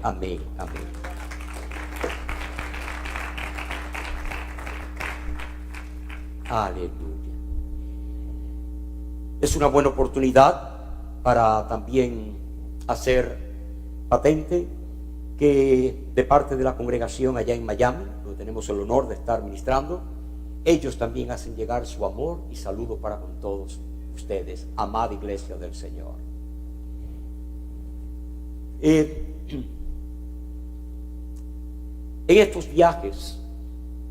amén, amén. Aleluya. Es una buena oportunidad para también hacer patente que de parte de la congregación allá en Miami, donde tenemos el honor de estar ministrando, ellos también hacen llegar su amor y saludo para con todos ustedes, amada iglesia del Señor. En estos viajes,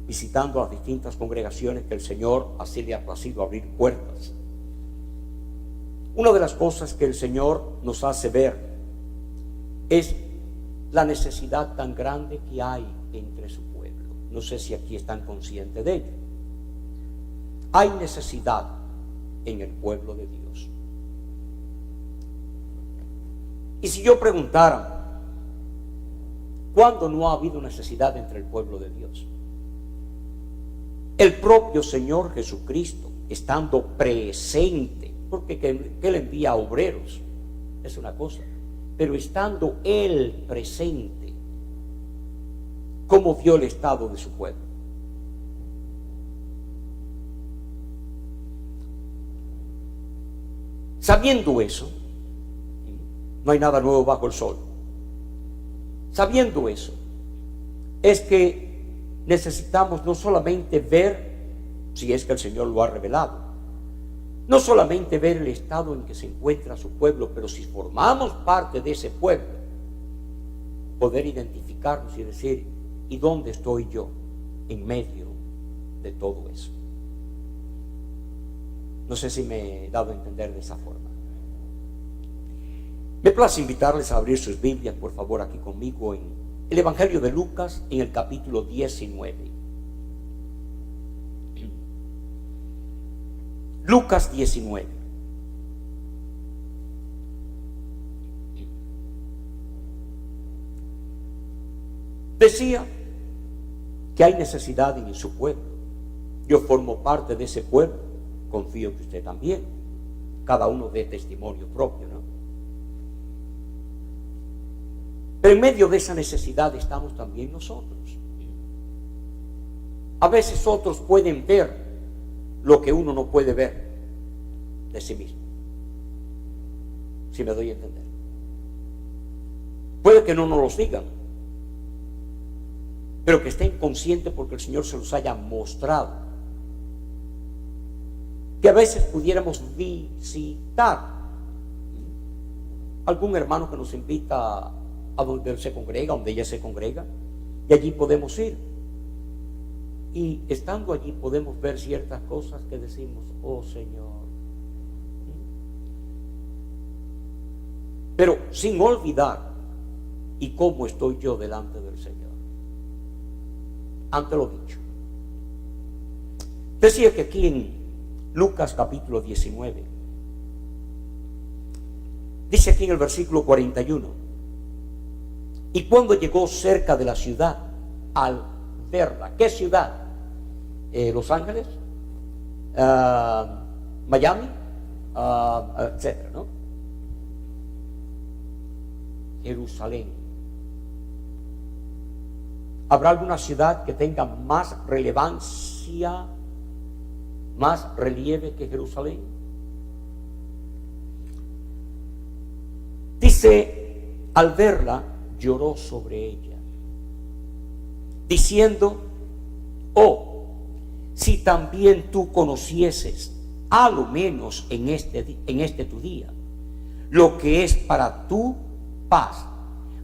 visitando las distintas congregaciones que el Señor así le ha placido abrir puertas, una de las cosas que el Señor nos hace ver es la necesidad tan grande que hay entre su pueblo. No sé si aquí están conscientes de ello. Hay necesidad en el pueblo de Dios. Y si yo preguntara, ¿cuándo no ha habido necesidad entre el pueblo de Dios? El propio Señor Jesucristo, estando presente, porque que Él envía obreros, es una cosa, pero estando Él presente, ¿cómo vio el estado de su pueblo? Sabiendo eso, no hay nada nuevo bajo el sol. Sabiendo eso, es que necesitamos no solamente ver, si es que el Señor lo ha revelado, no solamente ver el estado en que se encuentra su pueblo, pero si formamos parte de ese pueblo, poder identificarnos y decir, ¿y dónde estoy yo en medio de todo eso? No sé si me he dado a entender de esa forma. Me place invitarles a abrir sus Biblias, por favor, aquí conmigo en el Evangelio de Lucas, en el capítulo 19. Lucas 19. Decía que hay necesidad en su pueblo. Yo formo parte de ese pueblo, confío que usted también. Cada uno dé testimonio propio, ¿no? Pero en medio de esa necesidad estamos también nosotros. A veces otros pueden ver lo que uno no puede ver de sí mismo, si me doy a entender. Puede que no nos los digan, pero que estén conscientes porque el Señor se los haya mostrado, que a veces pudiéramos visitar algún hermano que nos invita a donde él se congrega, donde ella se congrega, y allí podemos ir. Y estando allí podemos ver ciertas cosas que decimos, oh Señor. Pero sin olvidar, ¿y cómo estoy yo delante del Señor? Ante lo dicho. Decía que aquí en Lucas capítulo 19, dice aquí en el versículo 41, y cuando llegó cerca de la ciudad, al verla, ¿qué ciudad? Los Ángeles, Miami, etcétera, ¿no? Jerusalén. ¿Habrá alguna ciudad que tenga más relevancia, más relieve que Jerusalén? Dice, al verla, lloró sobre ella, diciendo, oh, si también tú conocieses, a lo menos en este tu día, lo que es para tu paz,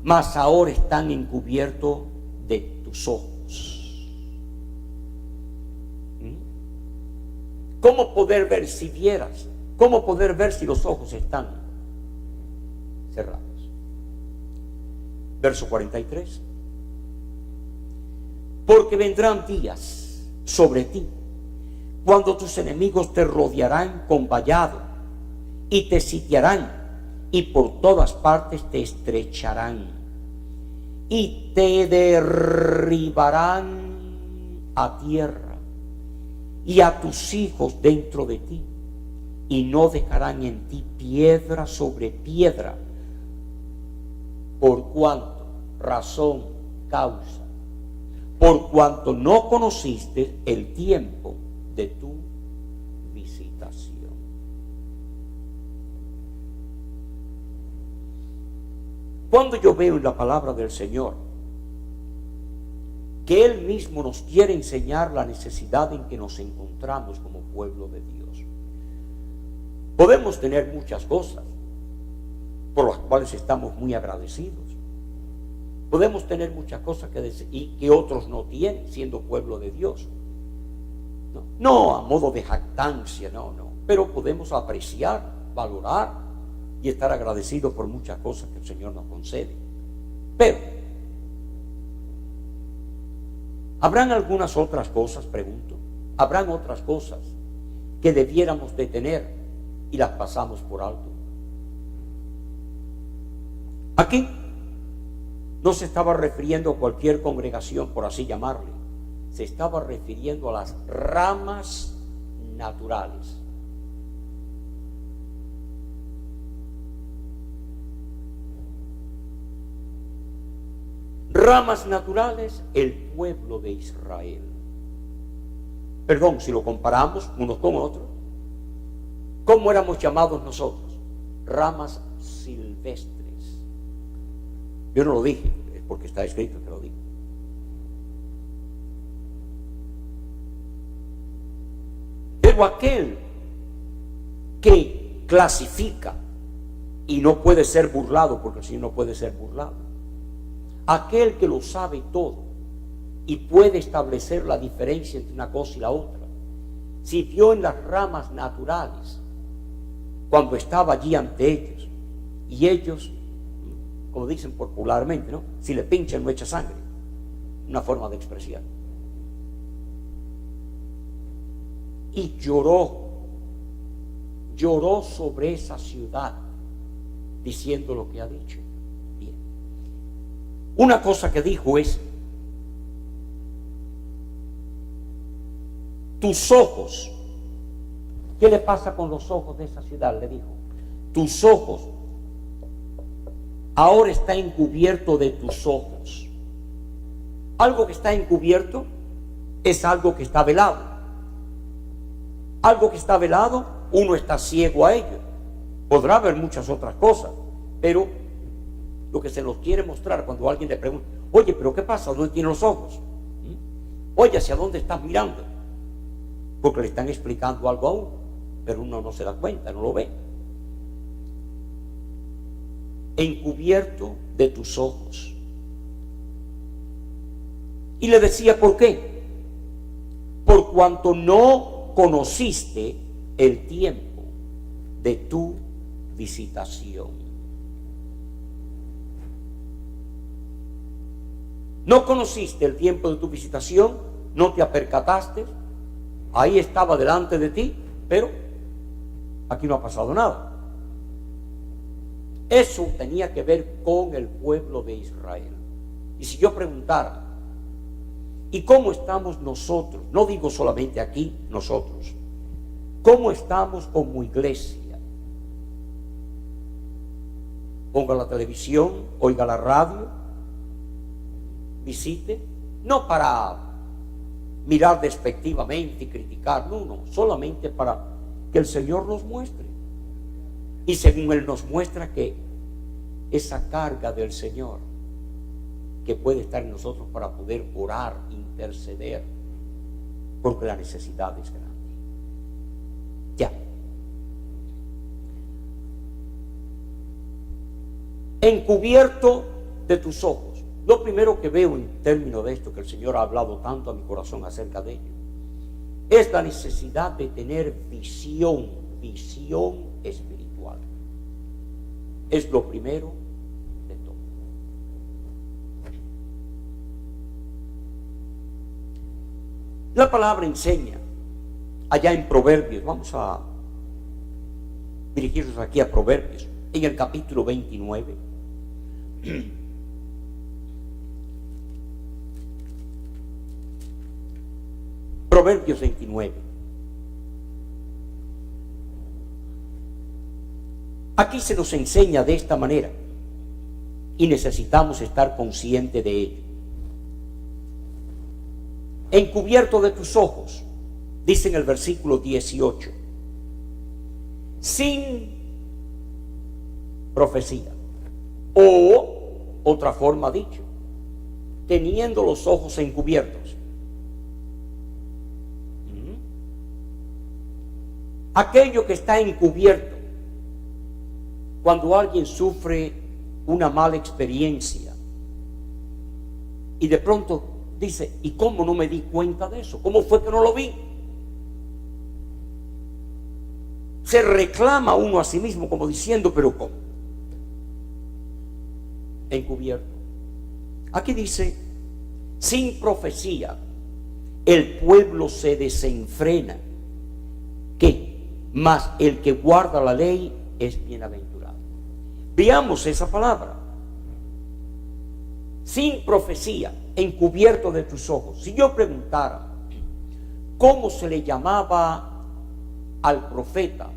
mas ahora están encubiertos de tus ojos. ¿Cómo poder ver si vieras? ¿Cómo poder ver si los ojos están cerrados? Verso 43. Porque vendrán días sobre ti, cuando tus enemigos te rodearán con vallado y te sitiarán y por todas partes te estrecharán y te derribarán a tierra y a tus hijos dentro de ti y no dejarán en ti piedra sobre piedra, por cuanto razón, causa, por cuanto no conociste el tiempo de tu visitación. Cuando yo veo en la palabra del Señor que Él mismo nos quiere enseñar la necesidad en que nos encontramos como pueblo de Dios, podemos tener muchas cosas por las cuales estamos muy agradecidos. Podemos tener muchas cosas que decir y que otros no tienen siendo pueblo de Dios. No a modo de jactancia, no. Pero podemos apreciar, valorar y estar agradecidos por muchas cosas que el Señor nos concede. Pero, ¿habrán algunas otras cosas, pregunto? ¿Habrán otras cosas que debiéramos de tener y las pasamos por alto? Aquí no se estaba refiriendo a cualquier congregación, por así llamarle. Se estaba refiriendo a las ramas naturales. Ramas naturales, el pueblo de Israel. Perdón, si lo comparamos unos con otros, ¿cómo éramos llamados nosotros? Ramas silvestres. Yo no lo dije, es porque está escrito que lo digo. Pero aquel que clasifica y no puede ser burlado, porque el Señor no puede ser burlado, aquel que lo sabe todo y puede establecer la diferencia entre una cosa y la otra, si vio en las ramas naturales cuando estaba allí ante ellos, y ellos, como dicen popularmente, ¿no? Si le pinchan no echa sangre, una forma de expresión. Y lloró sobre esa ciudad, diciendo lo que ha dicho. Bien. Una cosa que dijo es: tus ojos, ¿qué le pasa con los ojos de esa ciudad? Le dijo: tus ojos ahora está encubierto de tus ojos. Algo que está encubierto es algo que está velado. Algo que está velado, uno está ciego a ello. Podrá haber muchas otras cosas, pero lo que se nos quiere mostrar cuando alguien le pregunta: oye, pero ¿qué pasa? ¿Dónde tiene los ojos? Oye, ¿hacia dónde estás mirando? Porque le están explicando algo a uno, pero uno no se da cuenta, no lo ve. Encubierto de tus ojos. Y le decía: ¿por qué? Por cuanto no conociste el tiempo de tu visitación. No conociste el tiempo de tu visitación, no te apercataste, ahí estaba delante de ti, pero aquí no ha pasado nada. Eso tenía que ver con el pueblo de Israel. Y si yo preguntara: ¿y cómo estamos nosotros? No digo solamente aquí, nosotros. ¿Cómo estamos como iglesia? Ponga la televisión, oiga la radio, visite, no para mirar despectivamente y criticar, no, solamente para que el Señor nos muestre. Y según Él nos muestra que esa carga del Señor que puede estar en nosotros para poder orar, interceder, porque la necesidad es grande. Ya. Encubierto de tus ojos. Lo primero que veo en términos de esto, que el Señor ha hablado tanto a mi corazón acerca de ello, es la necesidad de tener visión espiritual. Es lo primero de todo. La palabra enseña allá en Proverbios, vamos a dirigirnos aquí a Proverbios, en el capítulo 29. Proverbios 29. Aquí se nos enseña de esta manera: y necesitamos estar conscientes de ello. Encubierto de tus ojos, dice en el versículo 18, sin profecía, o otra forma dicho, teniendo los ojos encubiertos. Aquello que está encubierto, cuando alguien sufre una mala experiencia y de pronto dice, ¿y cómo no me di cuenta de eso? ¿Cómo fue que no lo vi? Se reclama uno a sí mismo como diciendo, pero ¿cómo? Encubierto. Aquí dice, sin profecía, el pueblo se desenfrena. ¿Qué? Mas el que guarda la ley es bienaventurado. Veamos esa palabra. Sin profecía, encubierto de tus ojos. Si yo preguntara, ¿cómo se le llamaba al profeta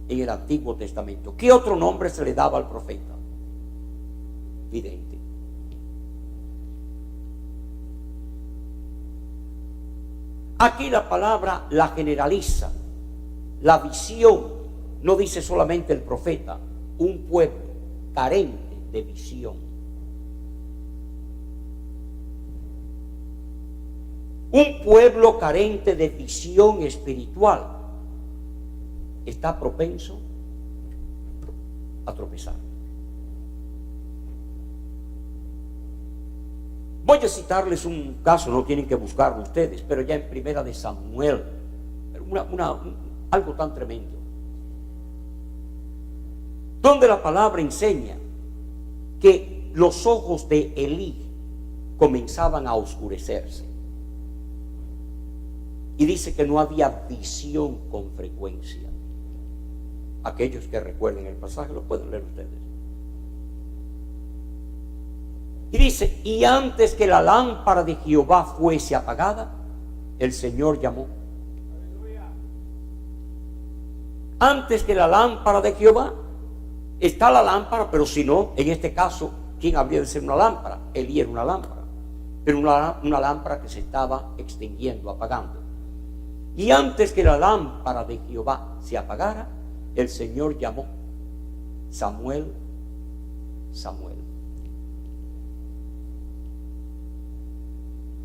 en el Antiguo Testamento? ¿Qué otro nombre se le daba al profeta? Vidente. Aquí la palabra la generaliza. La visión no dice solamente el profeta, un pueblo carente de visión. Un pueblo carente de visión espiritual está propenso a tropezar. Voy a citarles un caso, no tienen que buscarlo ustedes, pero ya en Primera de Samuel, algo tan tremendo, donde la palabra enseña que los ojos de Elí comenzaban a oscurecerse, y dice que no había visión con frecuencia. Aquellos que recuerden el pasaje lo pueden leer ustedes. Y dice, y antes que la lámpara de Jehová fuese apagada, el Señor llamó. Antes que la lámpara de Jehová, está la lámpara, pero si no, en este caso, ¿quién habría de ser una lámpara? Elí era una lámpara, pero una lámpara que se estaba extinguiendo, apagando. Y antes que la lámpara de Jehová se apagara, el Señor llamó, Samuel, Samuel.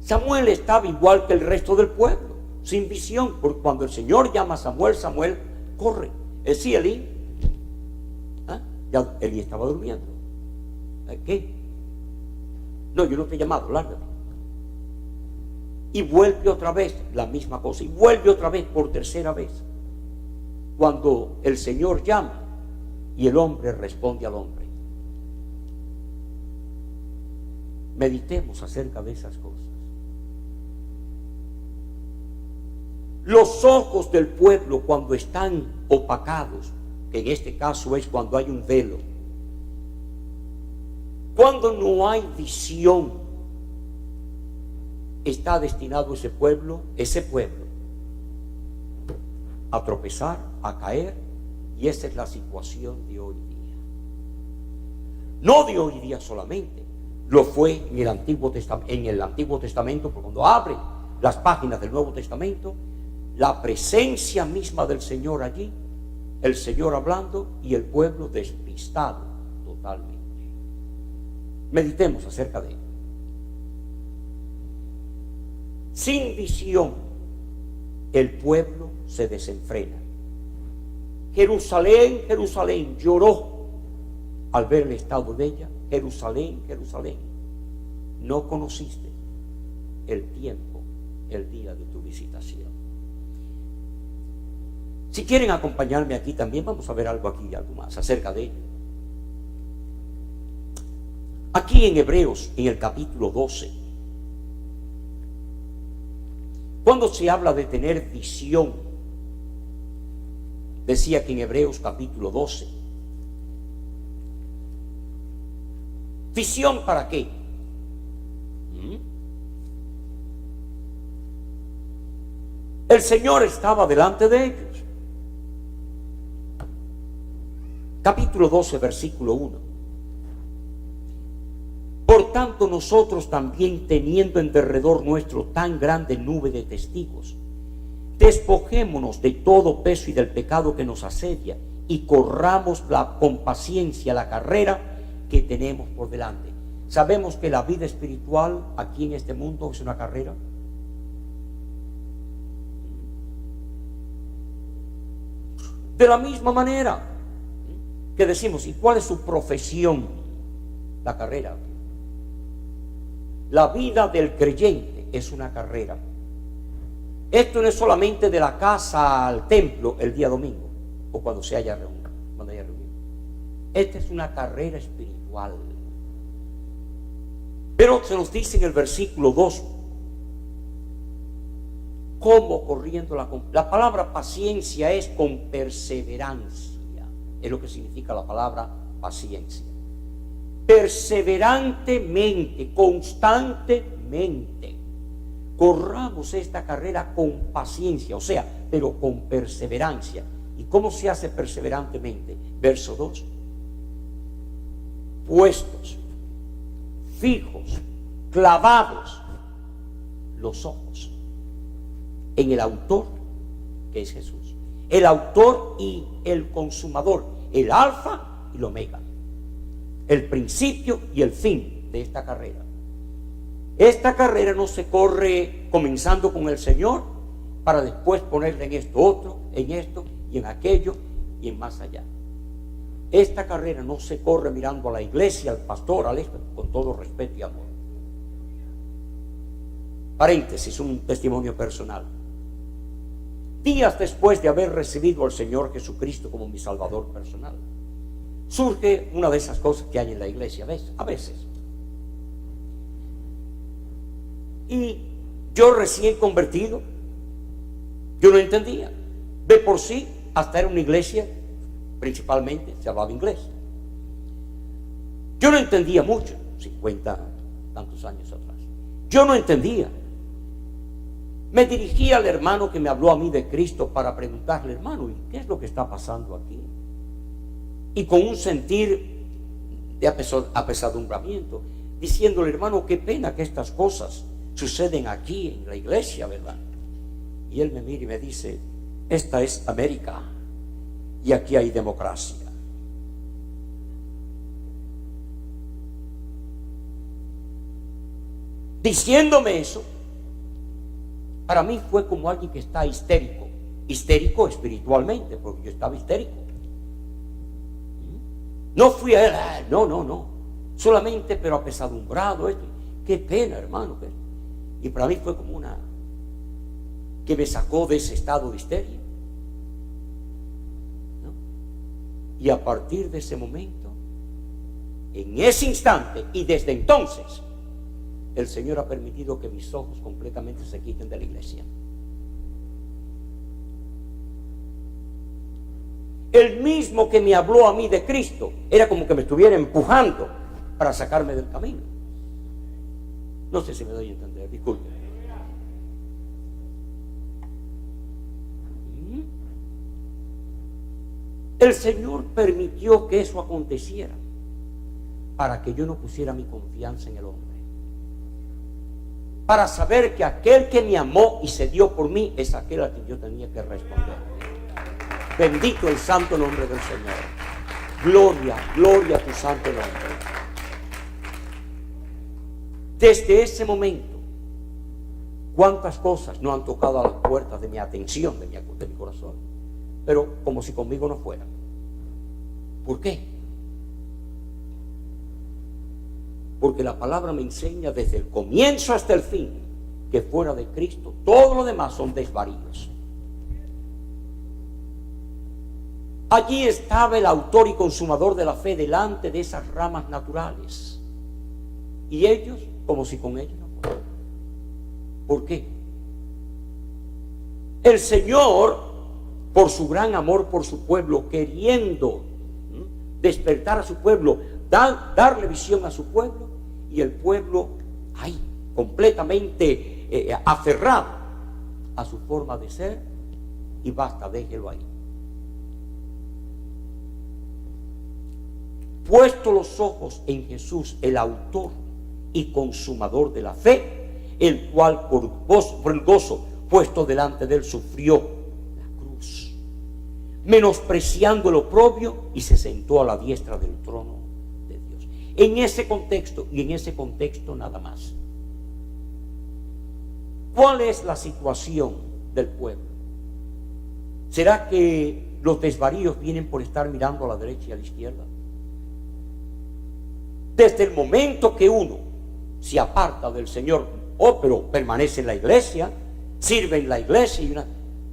Samuel estaba igual que el resto del pueblo, sin visión, porque cuando el Señor llama a Samuel, Samuel corre. Sí, Elí. Ya Elí estaba durmiendo. ¿Qué? No, yo no te he llamado, lárgate. Y vuelve otra vez la misma cosa, y vuelve otra vez por tercera vez. Cuando el Señor llama y el hombre responde al hombre. Meditemos acerca de esas cosas. Los ojos del pueblo, cuando están opacados, que en este caso es cuando hay un velo, cuando no hay visión, está destinado ese pueblo a tropezar, a caer, y esa es la situación de hoy día. No de hoy día solamente, lo fue en el Antiguo Testamento, porque cuando abren las páginas del Nuevo Testamento, la presencia misma del Señor allí, el Señor hablando y el pueblo despistado totalmente. Meditemos acerca de ello. Sin visión, el pueblo se desenfrena. Jerusalén, Jerusalén, lloró al ver el estado de ella. Jerusalén, Jerusalén, no conociste el tiempo, el día de tu visitación. Si quieren acompañarme aquí también, vamos a ver algo aquí y algo más acerca de ello. Aquí en Hebreos, en el capítulo 12, cuando se habla de tener visión, decía que en Hebreos capítulo 12, ¿visión para qué? El Señor estaba delante de ellos. Capítulo 12, versículo 1. Por tanto, nosotros también, teniendo en derredor nuestro tan grande nube de testigos, despojémonos de todo peso y del pecado que nos asedia, y corramos con paciencia la carrera que tenemos por delante. Sabemos que la vida espiritual aquí en este mundo es una carrera. De la misma manera que decimos, ¿y cuál es su profesión? La carrera. La vida del creyente es una carrera. Esto no es solamente de la casa al templo el día domingo o cuando se haya reunido. Esta es una carrera espiritual. Pero se nos dice en el versículo 2, ¿cómo corriendo la palabra paciencia es con perseverancia? Es lo que significa la palabra paciencia. Perseverantemente, constantemente, corramos esta carrera con paciencia, o sea, pero con perseverancia. ¿Y cómo se hace perseverantemente? Verso 2. Puestos, fijos, clavados los ojos en el autor, que es Jesús, el autor y el consumador, el alfa y el omega, el principio y el fin de esta carrera. Esta carrera no se corre comenzando con el Señor para después ponerle en esto otro, en esto y en aquello y en más allá. Esta carrera no se corre mirando a la iglesia, al pastor, al esto, con todo respeto y amor. Paréntesis, un testimonio personal. Días después de haber recibido al Señor Jesucristo como mi Salvador personal, surge una de esas cosas que hay en la iglesia a veces. Y yo recién convertido, yo no entendía. De por sí, hasta era una iglesia, principalmente se hablaba inglés. Yo no entendía mucho, 50 tantos años atrás. Yo no entendía. Me dirigí al hermano que me habló a mí de Cristo para preguntarle, hermano, ¿y qué es lo que está pasando aquí? Y con un sentir de apesadumbramiento, diciéndole, hermano, qué pena que estas cosas suceden aquí en la iglesia, ¿verdad? Y él me mira y me dice, esta es América y aquí hay democracia. Diciéndome eso, para mí fue como alguien que está histérico espiritualmente, porque yo estaba histérico. No fui a él, no, solamente pero apesadumbrado, esto. Qué pena, hermano. Y para mí fue como una que me sacó de ese estado de histeria, ¿no? Y a partir de ese momento, en ese instante y desde entonces, el Señor ha permitido que mis ojos completamente se quiten de la iglesia. El mismo que me habló a mí de Cristo era como que me estuviera empujando para sacarme del camino. No sé si me doy a entender, disculpe. El Señor permitió que eso aconteciera para que yo no pusiera mi confianza en el hombre, para saber que aquel que me amó y se dio por mí es aquel a quien yo tenía que responder. Bendito el santo nombre del Señor. Gloria a tu santo nombre. Desde ese momento, cuántas cosas no han tocado a las puertas de mi atención, de mi corazón, pero como si conmigo no fueran. ¿Por qué? Porque la palabra me enseña desde el comienzo hasta el fin que fuera de Cristo todo lo demás son desvaríos. Allí estaba el autor y consumador de la fe delante de esas ramas naturales, y ellos como si con ellos no fueran. ¿Por qué? El Señor, por su gran amor por su pueblo, queriendo despertar a su pueblo, darle visión a su pueblo, y el pueblo ahí completamente aferrado a su forma de ser, y basta, déjelo ahí. Puesto los ojos en Jesús, el autor y consumador de la fe, el cual por el gozo puesto delante de él sufrió la cruz, menospreciando el oprobio, y se sentó a la diestra del trono de Dios. En ese contexto, y en ese contexto nada más, ¿cuál es la situación del pueblo? ¿Será que los desvaríos vienen por estar mirando a la derecha y a la izquierda? Desde el momento que uno se aparta del Señor, pero permanece en la iglesia, sirve en la iglesia,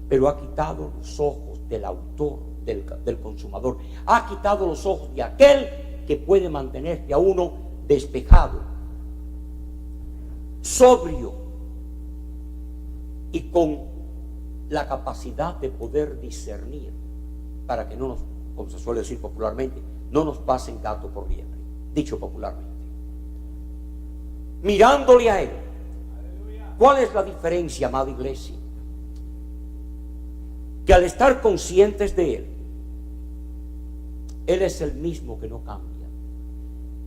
pero ha quitado los ojos del autor, del consumador, ha quitado los ojos de aquel que puede mantenerte a uno despejado, sobrio y con la capacidad de poder discernir, para que no nos, como se suele decir popularmente, no nos pasen gato por liebre, dicho popularmente. Mirándole a él. ¿Cuál es la diferencia, amada iglesia? Que al estar conscientes de él, él es el mismo que no cambia.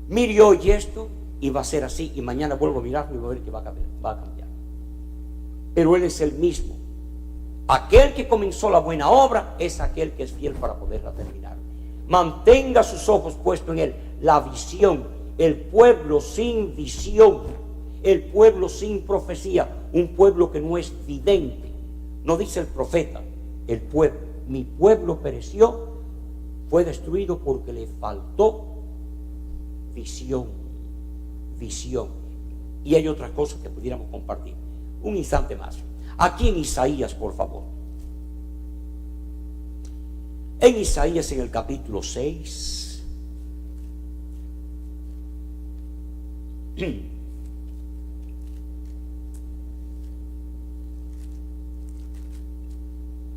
Mire hoy esto y va a ser así, y mañana vuelvo a mirarlo y voy a ver que va a cambiar. Pero él es el mismo. Aquel que comenzó la buena obra es aquel que es fiel para poderla terminar. Mantenga sus ojos puestos en él. La visión, el pueblo sin visión, el pueblo sin profecía, un pueblo que no es vidente. No dice el profeta, el pueblo. Mi pueblo pereció, fue destruido porque le faltó visión. Visión. Y hay otras cosas que pudiéramos compartir. Un instante más. Aquí en Isaías, por favor. En Isaías, en el capítulo 6.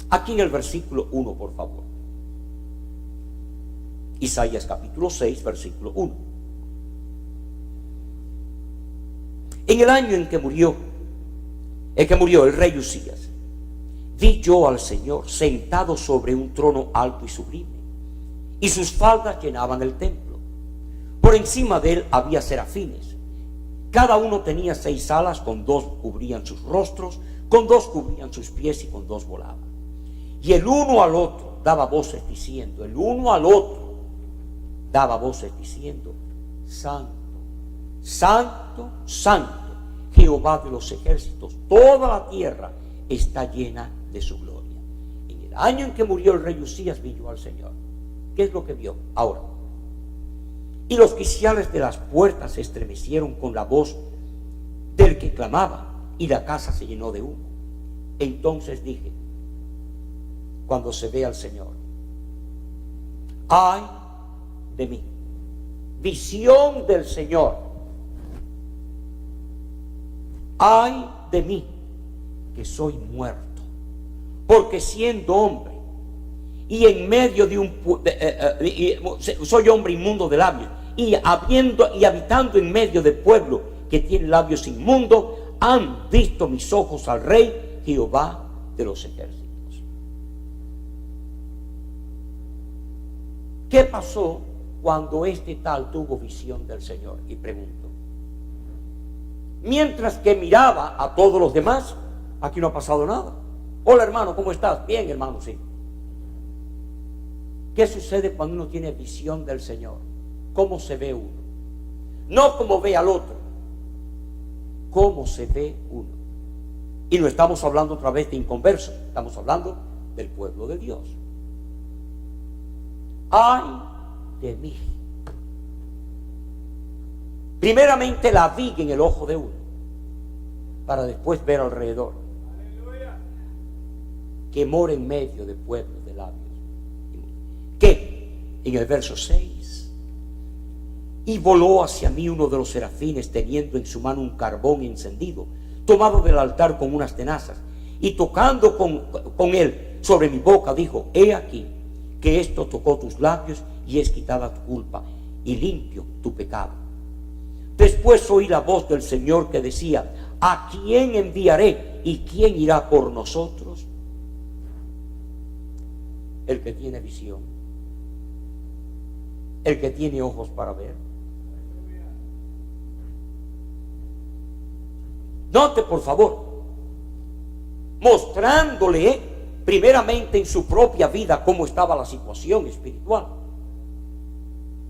Aquí en el versículo 1, por favor. Isaías capítulo 6, versículo 1. En el año en que murió el rey Usías, vi yo al Señor sentado sobre un trono alto y sublime, y sus faldas llenaban el templo. Por encima de él había serafines. Cada uno tenía 6 alas, con 2 cubrían sus rostros, con 2 cubrían sus pies y con 2 volaban. Y el uno al otro daba voces diciendo, Santo, Santo, Santo, Jehová de los ejércitos, toda la tierra está llena de su gloria. En el año en que murió el rey Usías vi yo al Señor. ¿Qué es lo que vio? Ahora, y los quiciales de las puertas se estremecieron con la voz del que clamaba, y la casa se llenó de humo. Entonces dije, cuando se ve al Señor, ay de mí, visión del Señor, ay de mí, que soy muerto, porque siendo hombre y en medio de soy hombre inmundo de labios, y habitando en medio de pueblo que tiene labios inmundos, han visto mis ojos al Rey Jehová de los ejércitos. ¿Qué pasó cuando este tal tuvo visión del Señor? Y pregunto, mientras que miraba a todos los demás, aquí no ha pasado nada. Hola hermano, ¿cómo estás? Bien hermano, sí. ¿Qué sucede cuando uno tiene visión del Señor? ¿Cómo se ve uno? No como ve al otro, cómo se ve uno. Y no estamos hablando otra vez de inconversos, estamos hablando del pueblo de Dios. Ay de mí. Primeramente la viga en el ojo de uno, para después ver alrededor. Aleluya. Que mora en medio de pueblos de labios. Que en el verso 6, y voló hacia mí uno de los serafines, teniendo en su mano un carbón encendido, tomado del altar con unas tenazas, y tocando con él sobre mi boca, dijo, he aquí que esto tocó tus labios, y es quitada tu culpa, y limpio tu pecado. Después oí la voz del Señor que decía, ¿a quién enviaré? ¿Y quién irá por nosotros? El que tiene visión, el que tiene ojos para ver. Note, por favor, mostrándole primeramente en su propia vida cómo estaba la situación espiritual.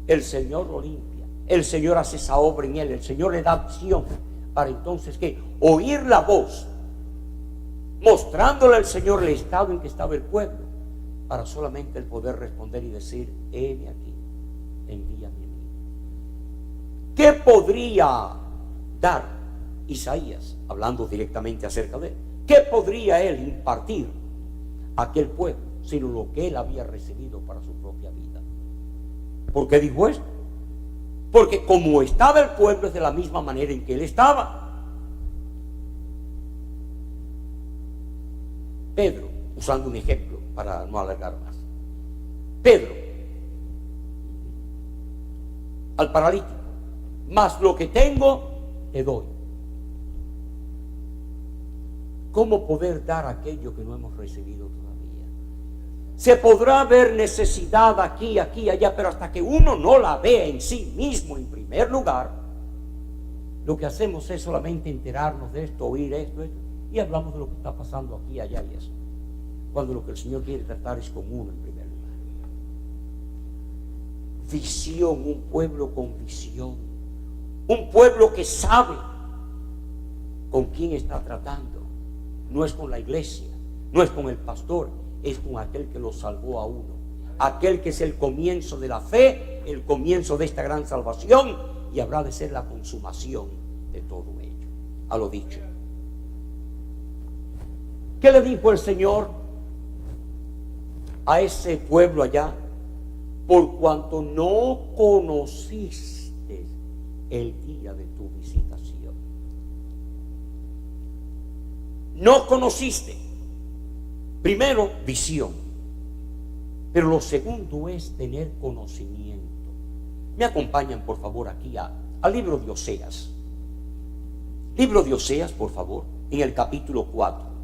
El Señor lo limpia, el Señor hace esa obra en él, el Señor le da visión para entonces que oír la voz, mostrándole al Señor el estado en que estaba el pueblo, para solamente el poder responder y decir: heme aquí, envíame a mí. ¿Qué podría dar Isaías, hablando directamente acerca de él? ¿Qué podría él impartir a aquel pueblo sino lo que él había recibido para su propia vida? ¿Por qué dijo esto? Porque como estaba el pueblo es de la misma manera en que él estaba. Pedro, usando un ejemplo para no alargar más, Pedro al paralítico: más lo que tengo te doy. ¿Cómo poder dar aquello que no hemos recibido todavía? Se podrá ver necesidad aquí, allá, pero hasta que uno no la vea en sí mismo en primer lugar, lo que hacemos es solamente enterarnos de esto, oír esto, y hablamos de lo que está pasando aquí, allá y eso, cuando lo que el Señor quiere tratar es con uno en primer lugar. Visión, un pueblo con visión, un pueblo que sabe con quién está tratando. No es con la iglesia, no es con el pastor, es con aquel que lo salvó a uno, aquel que es el comienzo de la fe, el comienzo de esta gran salvación, y habrá de ser la consumación de todo ello. A lo dicho, ¿qué le dijo el Señor a ese pueblo allá? Por cuanto no conociste el día de tu visitación. No conociste. Primero, visión. Pero lo segundo es tener conocimiento. Me acompañan, por favor, aquí al libro de Oseas. Libro de Oseas, por favor, en el capítulo 4.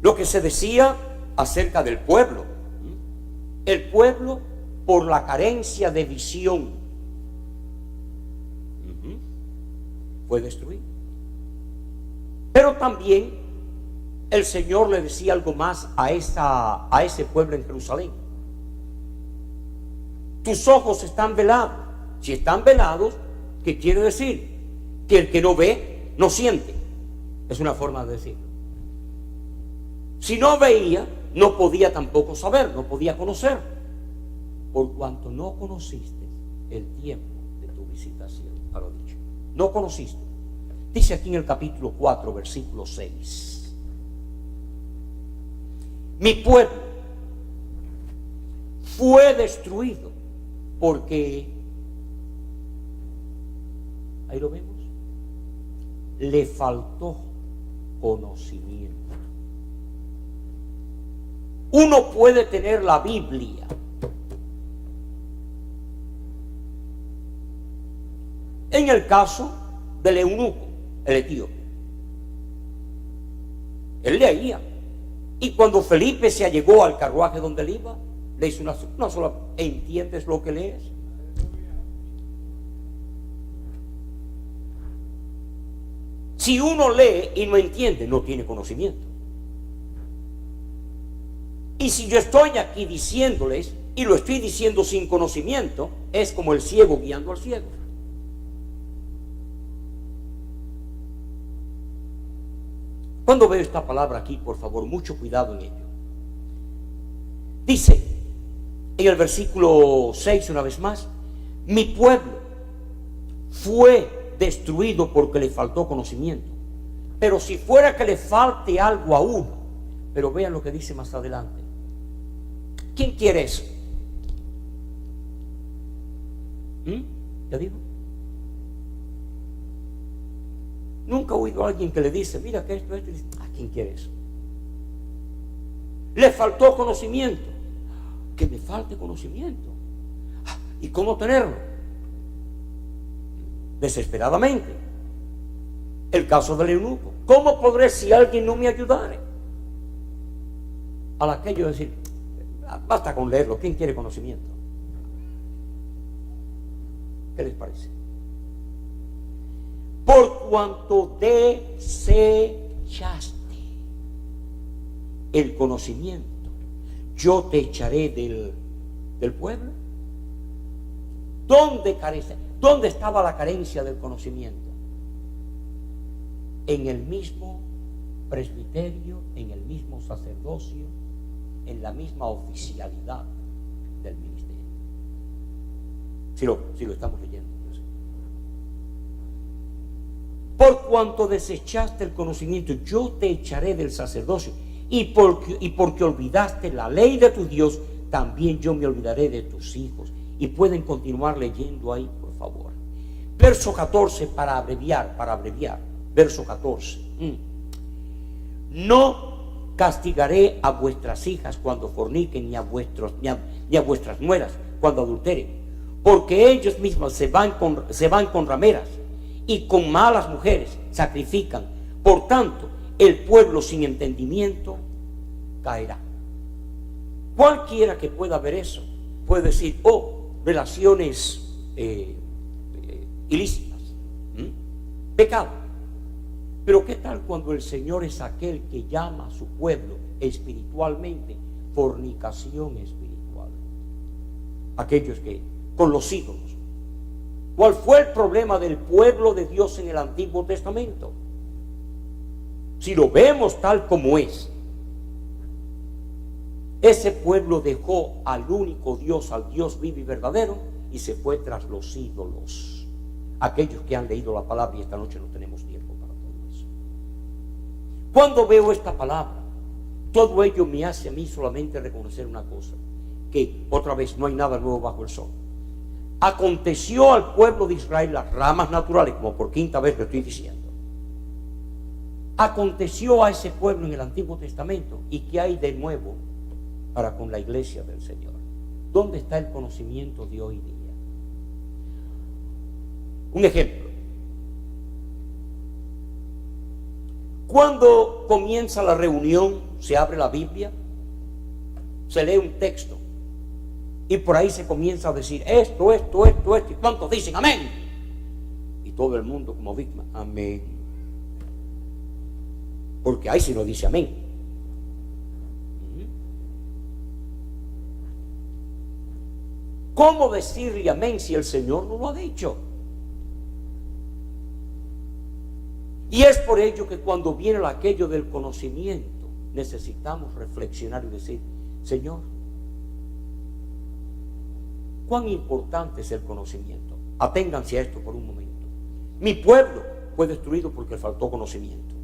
Lo que se decía acerca del pueblo. El pueblo, por la carencia de visión, fue destruido. Pero también el Señor le decía algo más a ese pueblo en Jerusalén: tus ojos están velados. Si están velados, ¿qué quiere decir? Que el que no ve, no siente. Es una forma de decirlo. Si no veía, no podía tampoco saber, no podía conocer. Por cuanto no conociste el tiempo de tu visitación, a lo dicho. No conociste. Dice aquí en el capítulo 4, versículo 6. Mi pueblo fue destruido porque, ahí lo vemos, le faltó conocimiento. Uno puede tener la Biblia, en el caso del eunuco, el etíope. Él leía, y cuando Felipe se allegó al carruaje donde él iba, le hizo una sola: ¿entiendes lo que lees? Si uno lee y no entiende, no tiene conocimiento. Y si yo estoy aquí diciéndoles, y lo estoy diciendo sin conocimiento, es como el ciego guiando al ciego. Cuando veo esta palabra aquí, por favor, mucho cuidado en ello. Dice en el versículo 6 una vez más: mi pueblo fue destruido porque le faltó conocimiento. Pero si fuera que le falte algo a uno, pero vean lo que dice más adelante. ¿Quién quiere eso? ¿Ya digo? Nunca he oído a alguien que le dice: mira que esto, y dice: ¿quién quiere eso? Le faltó conocimiento. Que me falte conocimiento. ¿Y cómo tenerlo? Desesperadamente. El caso del eunuco. ¿Cómo podré si alguien no me ayudare? Al aquello decir, basta con leerlo, ¿quién quiere conocimiento? ¿Qué les parece? Por cuanto desechaste el conocimiento, yo te echaré del pueblo. ¿Dónde carece? ¿Dónde estaba la carencia del conocimiento? En el mismo presbiterio, en el mismo sacerdocio, en la misma oficialidad del ministerio. Si lo estamos leyendo. Por cuanto desechaste el conocimiento, yo te echaré del sacerdocio. Y porque olvidaste la ley de tu Dios, también yo me olvidaré de tus hijos. Y pueden continuar leyendo ahí, por favor. Verso 14, para abreviar. Verso 14. No castigaré a vuestras hijas cuando forniquen, ni a vuestras nueras cuando adulteren, porque ellos mismos se van con rameras y con malas mujeres sacrifican. Por tanto, el pueblo sin entendimiento caerá. Cualquiera que pueda ver eso puede decir, relaciones ilícitas, pecado. Pero ¿qué tal cuando el Señor es aquel que llama a su pueblo espiritualmente fornicación espiritual? Aquellos que, con los ídolos. ¿Cuál fue el problema del pueblo de Dios en el Antiguo Testamento? Si lo vemos tal como es, ese pueblo dejó al único Dios, al Dios vivo y verdadero, y se fue tras los ídolos. Aquellos que han leído la palabra, y esta noche no tenemos tiempo para todo eso. Cuando veo esta palabra, todo ello me hace a mí solamente reconocer una cosa, que otra vez no hay nada nuevo bajo el sol. Aconteció al pueblo de Israel las ramas naturales, como por quinta vez lo estoy diciendo. Aconteció a ese pueblo en el Antiguo Testamento, y ¿qué hay de nuevo para con la iglesia del Señor? ¿Dónde está el conocimiento de hoy día? Un ejemplo. Cuando comienza la reunión, se abre la Biblia, se lee un texto, y por ahí se comienza a decir esto, y ¿cuántos dicen amén? Y todo el mundo como víctima, amén. Porque ahí sí no dice amén. ¿Cómo decirle amén si el Señor no lo ha dicho? Y es por ello que cuando viene aquello del conocimiento, necesitamos reflexionar y decir, Señor, ¿cuán importante es el conocimiento? Aténganse a esto por un momento. Mi pueblo fue destruido porque faltó conocimiento.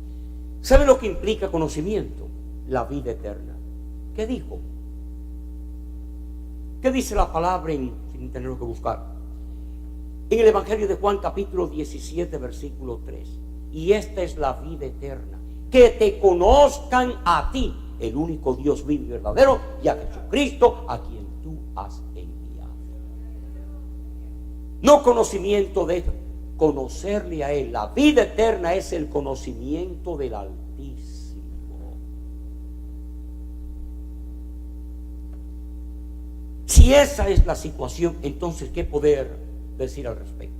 ¿Sabe lo que implica conocimiento? La vida eterna. ¿Qué dijo? ¿Qué dice la palabra sin tenerlo que buscar? En el Evangelio de Juan, capítulo 17, versículo 3. Y esta es la vida eterna, que te conozcan a ti, el único Dios vivo y verdadero, y a Jesucristo, a quien tú has enviado. No conocimiento de esto, conocerle a Él. La vida eterna es el conocimiento del Altísimo. Si esa es la situación, entonces ¿qué poder decir al respecto?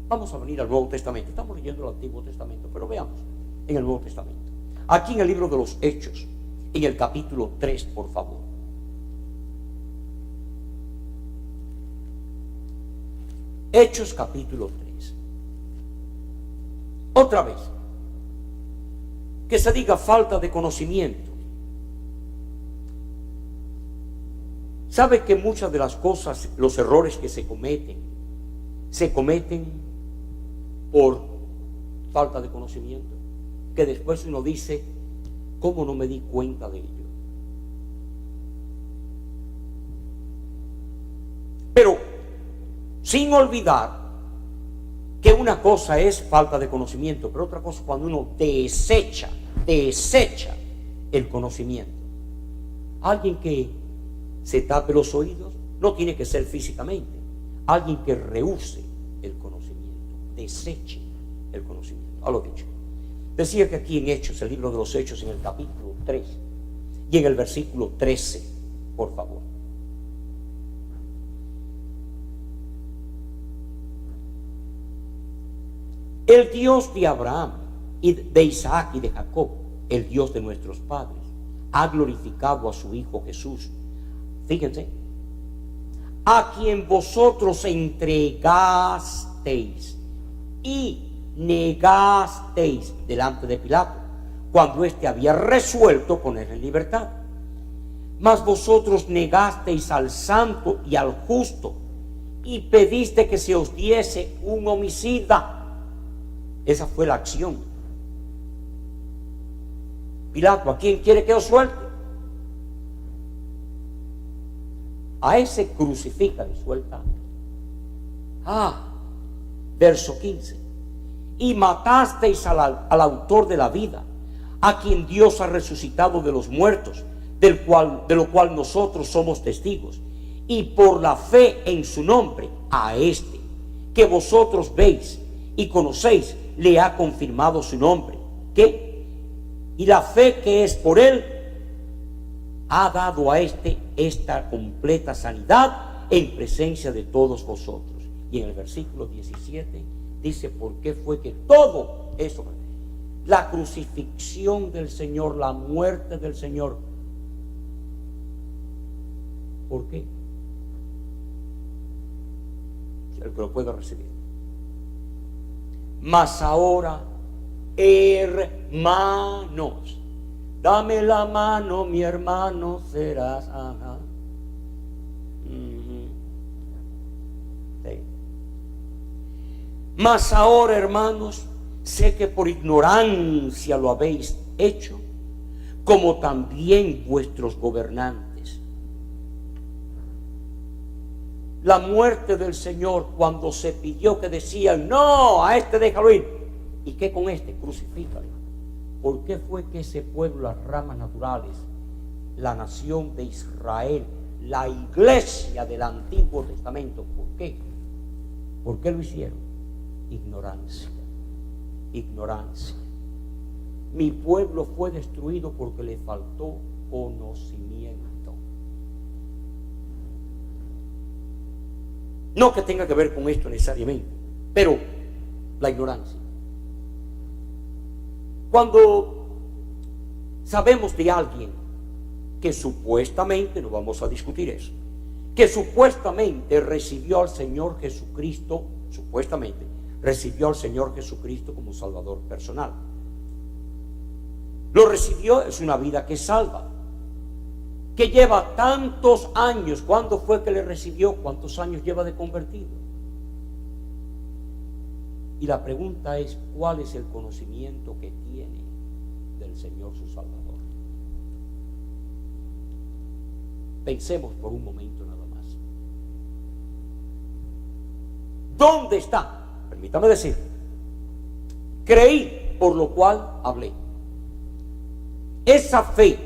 Vamos a venir al Nuevo Testamento. Estamos leyendo el Antiguo Testamento, pero veamos en el Nuevo Testamento. Aquí en el libro de los Hechos, en el capítulo 3, por favor. Hechos capítulo 3. Otra vez, que se diga falta de conocimiento. ¿Sabe que muchas de las cosas, los errores que se cometen por falta de conocimiento? Que después uno dice, ¿cómo no me di cuenta de ello? Pero sin olvidar que una cosa es falta de conocimiento, pero otra cosa es cuando uno desecha el conocimiento. Alguien que se tape los oídos, no tiene que ser físicamente, alguien que rehúse el conocimiento, deseche el conocimiento. A lo dicho, Decía que aquí en Hechos, el libro de los Hechos, en el capítulo 3 y en el versículo 13, por favor. El Dios de Abraham y de Isaac y de Jacob, el Dios de nuestros padres, ha glorificado a su Hijo Jesús. Fíjense, a quien vosotros entregasteis y negasteis delante de Pilato, cuando éste había resuelto ponerle en libertad. Mas vosotros negasteis al santo y al justo, y pediste que se os diese un homicida. Esa fue la acción. Pilato, ¿a quién quiere que os suelte? A ese crucifican y suelta. Verso 15. Y matasteis al autor de la vida, a quien Dios ha resucitado de los muertos, de lo cual nosotros somos testigos. Y por la fe en su nombre, a este que vosotros veis y conocéis, le ha confirmado su nombre. ¿Qué? Y la fe que es por él ha dado a este esta completa sanidad en presencia de todos vosotros. Y en el versículo 17 dice por qué fue que todo eso, la crucifixión del Señor, la muerte del Señor, ¿por qué? El que lo puedo recibir. Mas ahora, hermanos, dame la mano, mi hermano serás. Sí. Mas ahora, hermanos, sé que por ignorancia lo habéis hecho, como también vuestros gobernantes. La muerte del Señor, cuando se pidió, que decían, no, a este déjalo ir. ¿Y qué con este? Crucifícalo. ¿Por qué fue que ese pueblo, las ramas naturales, la nación de Israel, la iglesia del Antiguo Testamento, por qué? ¿Por qué lo hicieron? Ignorancia. Ignorancia. Mi pueblo fue destruido porque le faltó conocimiento. No que tenga que ver con esto necesariamente, pero la ignorancia. Cuando sabemos de alguien que supuestamente, no vamos a discutir eso, que supuestamente recibió al Señor Jesucristo, supuestamente recibió al Señor Jesucristo como Salvador personal. Lo recibió, es una vida que salva, que lleva tantos años. ¿Cuándo fue que le recibió? ¿Cuántos años lleva de convertido? Y la pregunta es, ¿cuál es el conocimiento que tiene del Señor su Salvador? Pensemos por un momento nada más. ¿Dónde está? Permítame decir, creí, por lo cual hablé. Esa fe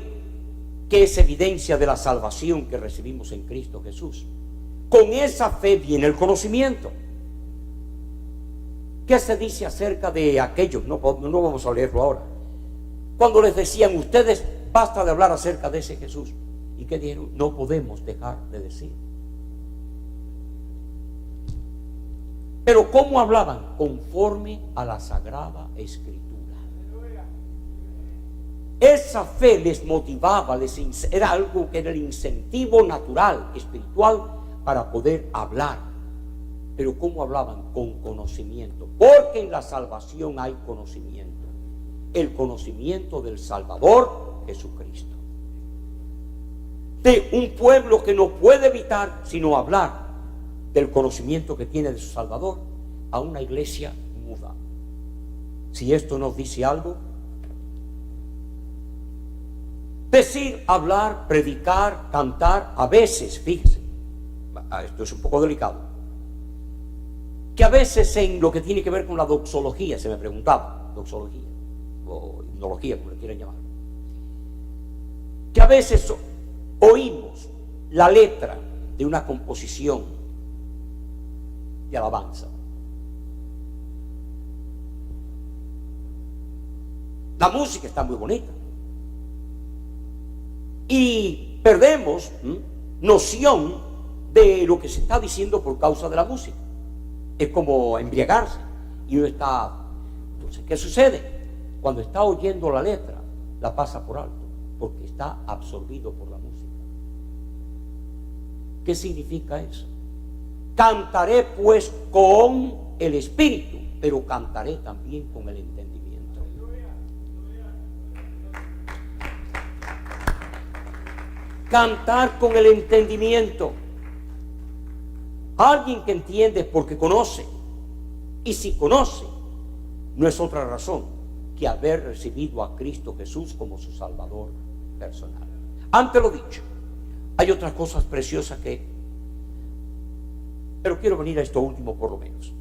que es evidencia de la salvación que recibimos en Cristo Jesús. Con esa fe viene el conocimiento. ¿Qué se dice acerca de aquellos? No vamos a leerlo ahora. Cuando les decían, ustedes basta de hablar acerca de ese Jesús. ¿Y qué dijeron? No podemos dejar de decir. Pero ¿cómo hablaban? Conforme a la Sagrada Escritura. Esa fe les motivaba, era algo que era el incentivo natural, espiritual, para poder hablar. Pero ¿cómo hablaban? Con conocimiento. Porque en la salvación hay conocimiento. El conocimiento del Salvador Jesucristo. De un pueblo que no puede evitar sino hablar del conocimiento que tiene de su Salvador a una iglesia muda. Si esto nos dice algo, decir, hablar, predicar, cantar, a veces, fíjese, esto es un poco delicado, que a veces en lo que tiene que ver con la doxología, se me preguntaba, doxología, o himnología, como le quieran llamar, que a veces oímos la letra de una composición de alabanza La música está muy bonita. Y perdemos noción de lo que se está diciendo por causa de la música. Es como embriagarse. Y uno está... Entonces, ¿qué sucede? Cuando está oyendo la letra, la pasa por alto, porque está absorbido por la música. ¿Qué significa eso? Cantaré pues con el espíritu, pero cantaré también con el entendimiento. Cantar con el entendimiento. Alguien que entiende es porque conoce. Y si conoce, no es otra razón que haber recibido a Cristo Jesús como su Salvador personal. Ante lo dicho, hay otras cosas preciosas pero quiero venir a esto último por lo menos.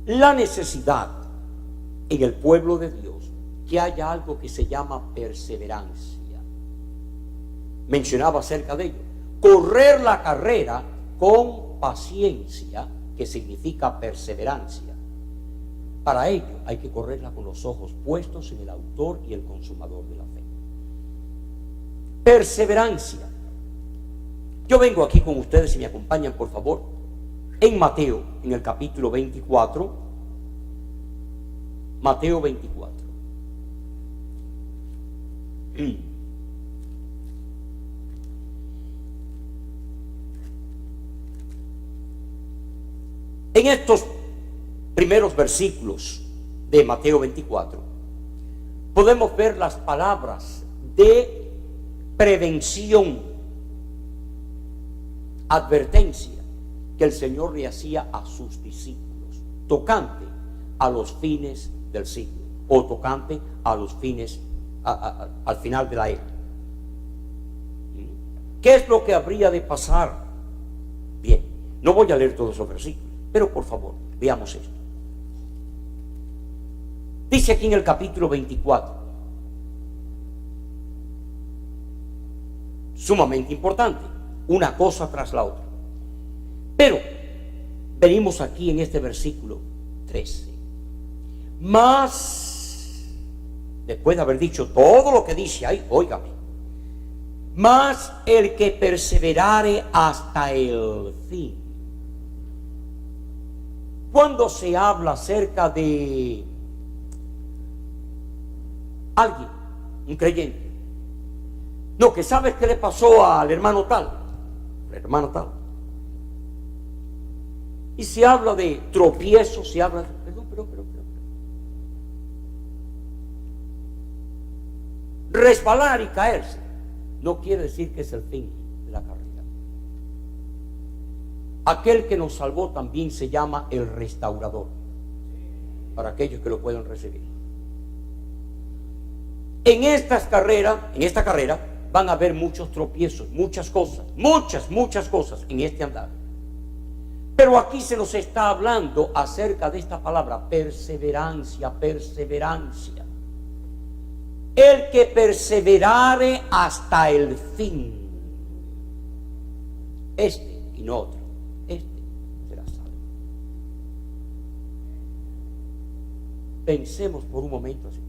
La necesidad en el pueblo de Dios que haya algo que se llama perseverancia. Mencionaba acerca de ello. Correr la carrera con paciencia, que significa perseverancia. Para ello hay que correrla con los ojos puestos en el autor y el consumador de la fe. Perseverancia. Yo vengo aquí con ustedes, si me acompañan por favor, en Mateo, en el capítulo 24. Mateo 24. En estos primeros versículos de Mateo 24 podemos ver las palabras de prevención, advertencia que el Señor le hacía a sus discípulos tocante a los fines del siglo, o tocante a los fines al final de la era. ¿Qué es lo que habría de pasar? Bien, no voy a leer todos esos versículos, pero por favor, veamos esto. Dice aquí en el capítulo 24, sumamente importante, una cosa tras la otra. Pero venimos aquí en este versículo 13. Más, después de haber dicho todo lo que dice ahí, óigame, mas el que perseverare hasta el fin. Cuando se habla acerca de alguien, un creyente, no, que sabes qué le pasó al hermano tal, y se habla de tropiezos, se habla de, pero. Resbalar y caerse no quiere decir que es el fin de la carrera. Aquel que nos salvó también se llama el restaurador, para aquellos que lo puedan recibir. En esta carrera van a haber muchos tropiezos, muchas cosas en este andar. Pero aquí se nos está hablando acerca de esta palabra, perseverancia. El que perseverare hasta el fin, este y no otro, este será salvo. Pensemos por un momento así.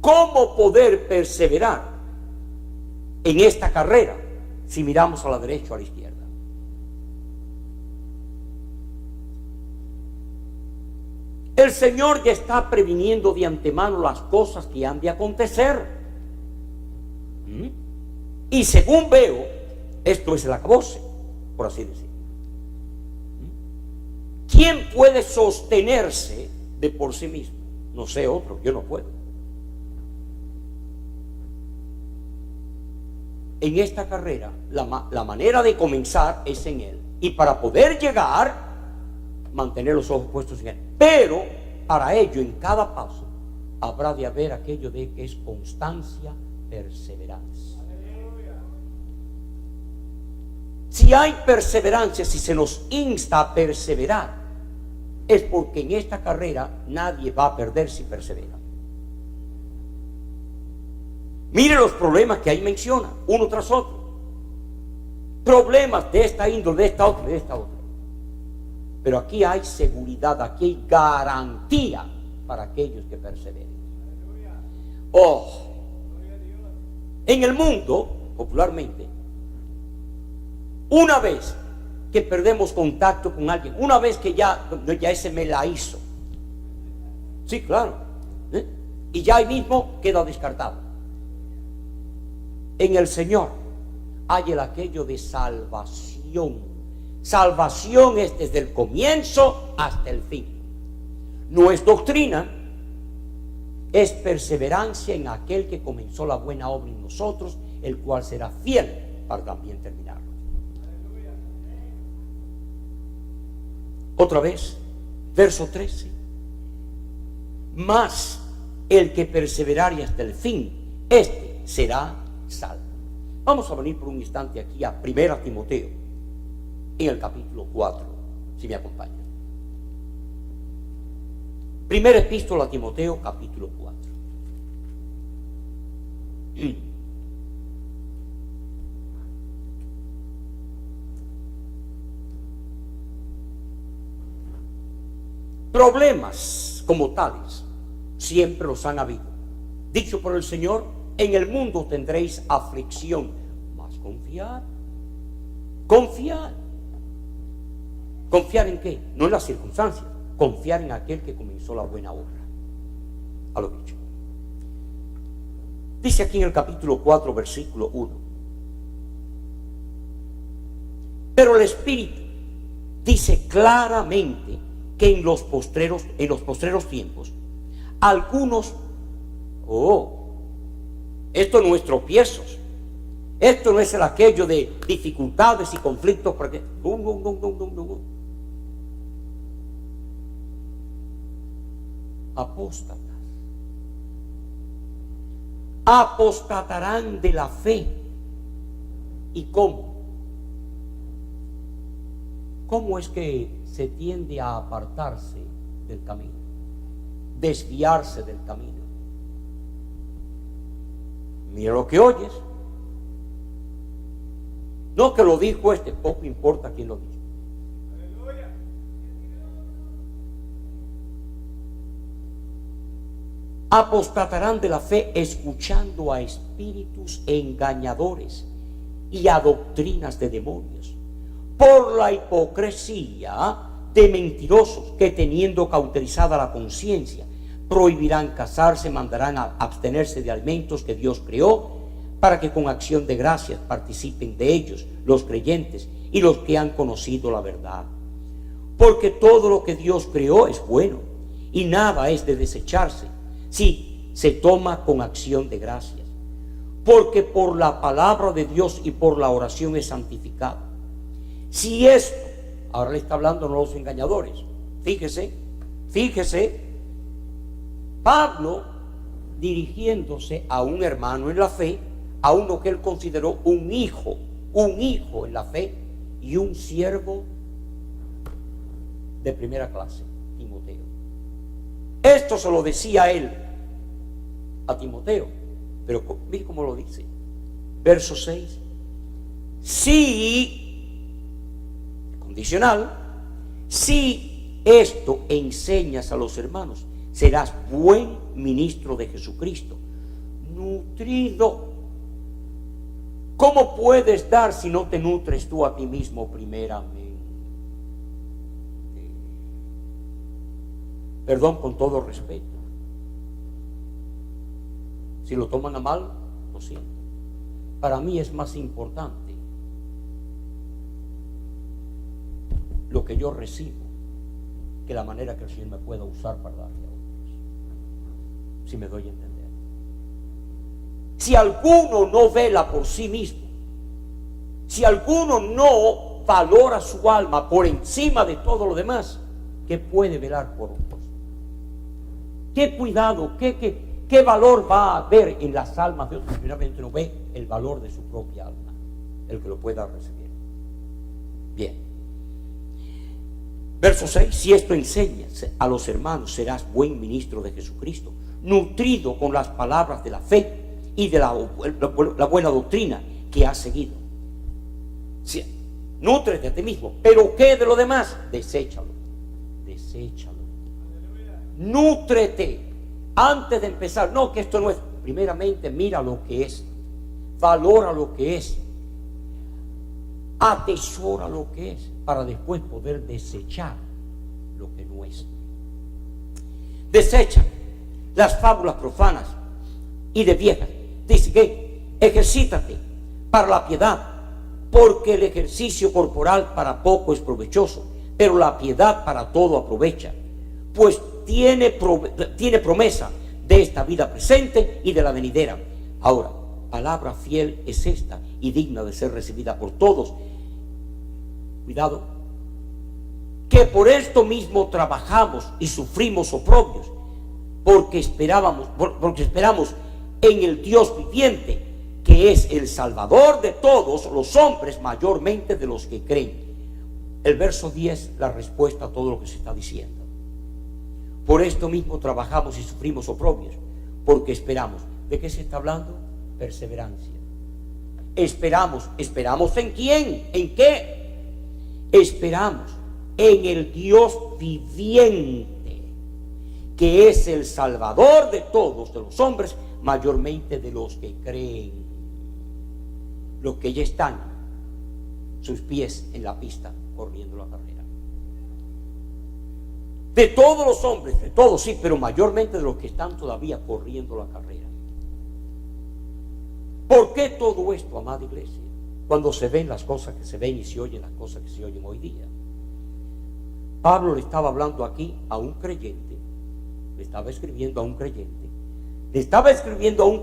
¿Cómo poder perseverar en esta carrera si miramos a la derecha o a la izquierda? El Señor ya está previniendo de antemano las cosas que han de acontecer. Y según veo, esto es el acabose, por así decirlo. ¿Quién puede sostenerse de por sí mismo? No sé otro, yo no puedo. En esta carrera, la manera de comenzar es en Él. Y para poder llegar, mantener los ojos puestos en Él. Pero para ello, en cada paso, habrá de haber aquello de que es constancia, perseverancia. Si hay perseverancia, si se nos insta a perseverar, es porque en esta carrera nadie va a perder si persevera. Mire los problemas que ahí menciona, uno tras otro. Problemas de esta índole, de esta otra, de esta otra. Pero aquí hay seguridad, aquí hay garantía para aquellos que perseveren. Oh, en el mundo, popularmente, una vez que perdemos contacto con alguien, una vez que ya ese me la hizo, sí, claro, y ya ahí mismo queda descartado. En el Señor hay el aquello de salvación. Salvación es desde el comienzo hasta el fin. No es doctrina, es perseverancia en aquel que comenzó la buena obra en nosotros, el cual será fiel para también terminarlo. Otra vez, verso 13. Mas el que perseverare hasta el fin, este será salvo. Vamos a venir por un instante aquí a 1 Timoteo, en el capítulo 4, si me acompañan. Primera epístola a Timoteo, capítulo 4. Problemas como tales siempre los han habido. Dicho por el Señor, en el mundo tendréis aflicción, mas confiad. Confiad. ¿Confiar en qué? No en las circunstancias. Confiar en aquel que comenzó la buena obra. A lo dicho. Dice aquí en el capítulo 4, versículo 1. Pero el Espíritu dice claramente que en los postreros tiempos, algunos, esto no es tropiezos, esto no es el aquello de dificultades y conflictos, porque no. Apóstatas apostatarán de la fe. ¿Y cómo? ¿Cómo es que se tiende a apartarse del camino? Desviarse del camino. Mira lo que oyes. No que lo dijo este, poco importa quién lo dijo. Apostatarán de la fe escuchando a espíritus engañadores y a doctrinas de demonios, por la hipocresía de mentirosos que, teniendo cauterizada la conciencia, prohibirán casarse, mandarán a abstenerse de alimentos que Dios creó, para que con acción de gracias participen de ellos los creyentes y los que han conocido la verdad. Porque todo lo que Dios creó es bueno, y nada es de desecharse si se toma con acción de gracias, porque por la palabra de Dios y por la oración es santificado. Si esto, ahora le está hablando a los engañadores, fíjese, Pablo dirigiéndose a un hermano en la fe, a uno que él consideró un hijo en la fe y un siervo de primera clase, Timoteo. Esto se lo decía él a Timoteo, pero mire cómo lo dice. Verso 6. Si, condicional, si esto enseñas a los hermanos, serás buen ministro de Jesucristo, nutrido. ¿Cómo puedes dar si no te nutres tú a ti mismo primeramente? Perdón, con todo respeto. Si lo toman a mal, lo siento. Para mí es más importante lo que yo recibo que la manera que el Señor me pueda usar para darle a otros. Si me doy a entender. Si alguno no vela por sí mismo, si alguno no valora su alma por encima de todo lo demás, ¿qué puede velar por otros? ¿Qué cuidado, qué valor va a haber en las almas de otros? Finalmente no ve el valor de su propia alma, el que lo pueda recibir. Bien. Verso 6. Si esto enseñas a los hermanos, serás buen ministro de Jesucristo, nutrido con las palabras de la fe y de la buena doctrina que has seguido. Sí. Nútrete a ti mismo. Pero ¿qué de lo demás? Deséchalo. Deséchalo. Nútrete antes de empezar. No, que esto no es. Primeramente mira lo que es. Valora lo que es. Atesora lo que es, para después poder desechar lo que no es. Desecha las fábulas profanas y de viejas. Dice que ejercítate para la piedad, porque el ejercicio corporal para poco es provechoso, pero la piedad para todo aprovecha, pues tiene promesa de esta vida presente y de la venidera. Ahora, palabra fiel es esta y digna de ser recibida por todos. Cuidado, que por esto mismo trabajamos y sufrimos oprobios, porque esperamos en el Dios viviente, que es el Salvador de todos los hombres, mayormente de los que creen. El verso 10, la respuesta a todo lo que se está diciendo. Por esto mismo trabajamos y sufrimos oprobios, porque esperamos. ¿De qué se está hablando? Perseverancia. Esperamos. ¿Esperamos en quién? ¿En qué? Esperamos en el Dios viviente, que es el Salvador de todos, de los hombres, mayormente de los que creen, los que ya están sus pies en la pista corriendo la carrera. De todos los hombres, de todos sí, pero mayormente de los que están todavía corriendo la carrera. ¿Por qué todo esto, amada iglesia? Cuando se ven las cosas que se ven y se oyen las cosas que se oyen hoy día. Pablo le estaba hablando aquí a un creyente, le estaba escribiendo a un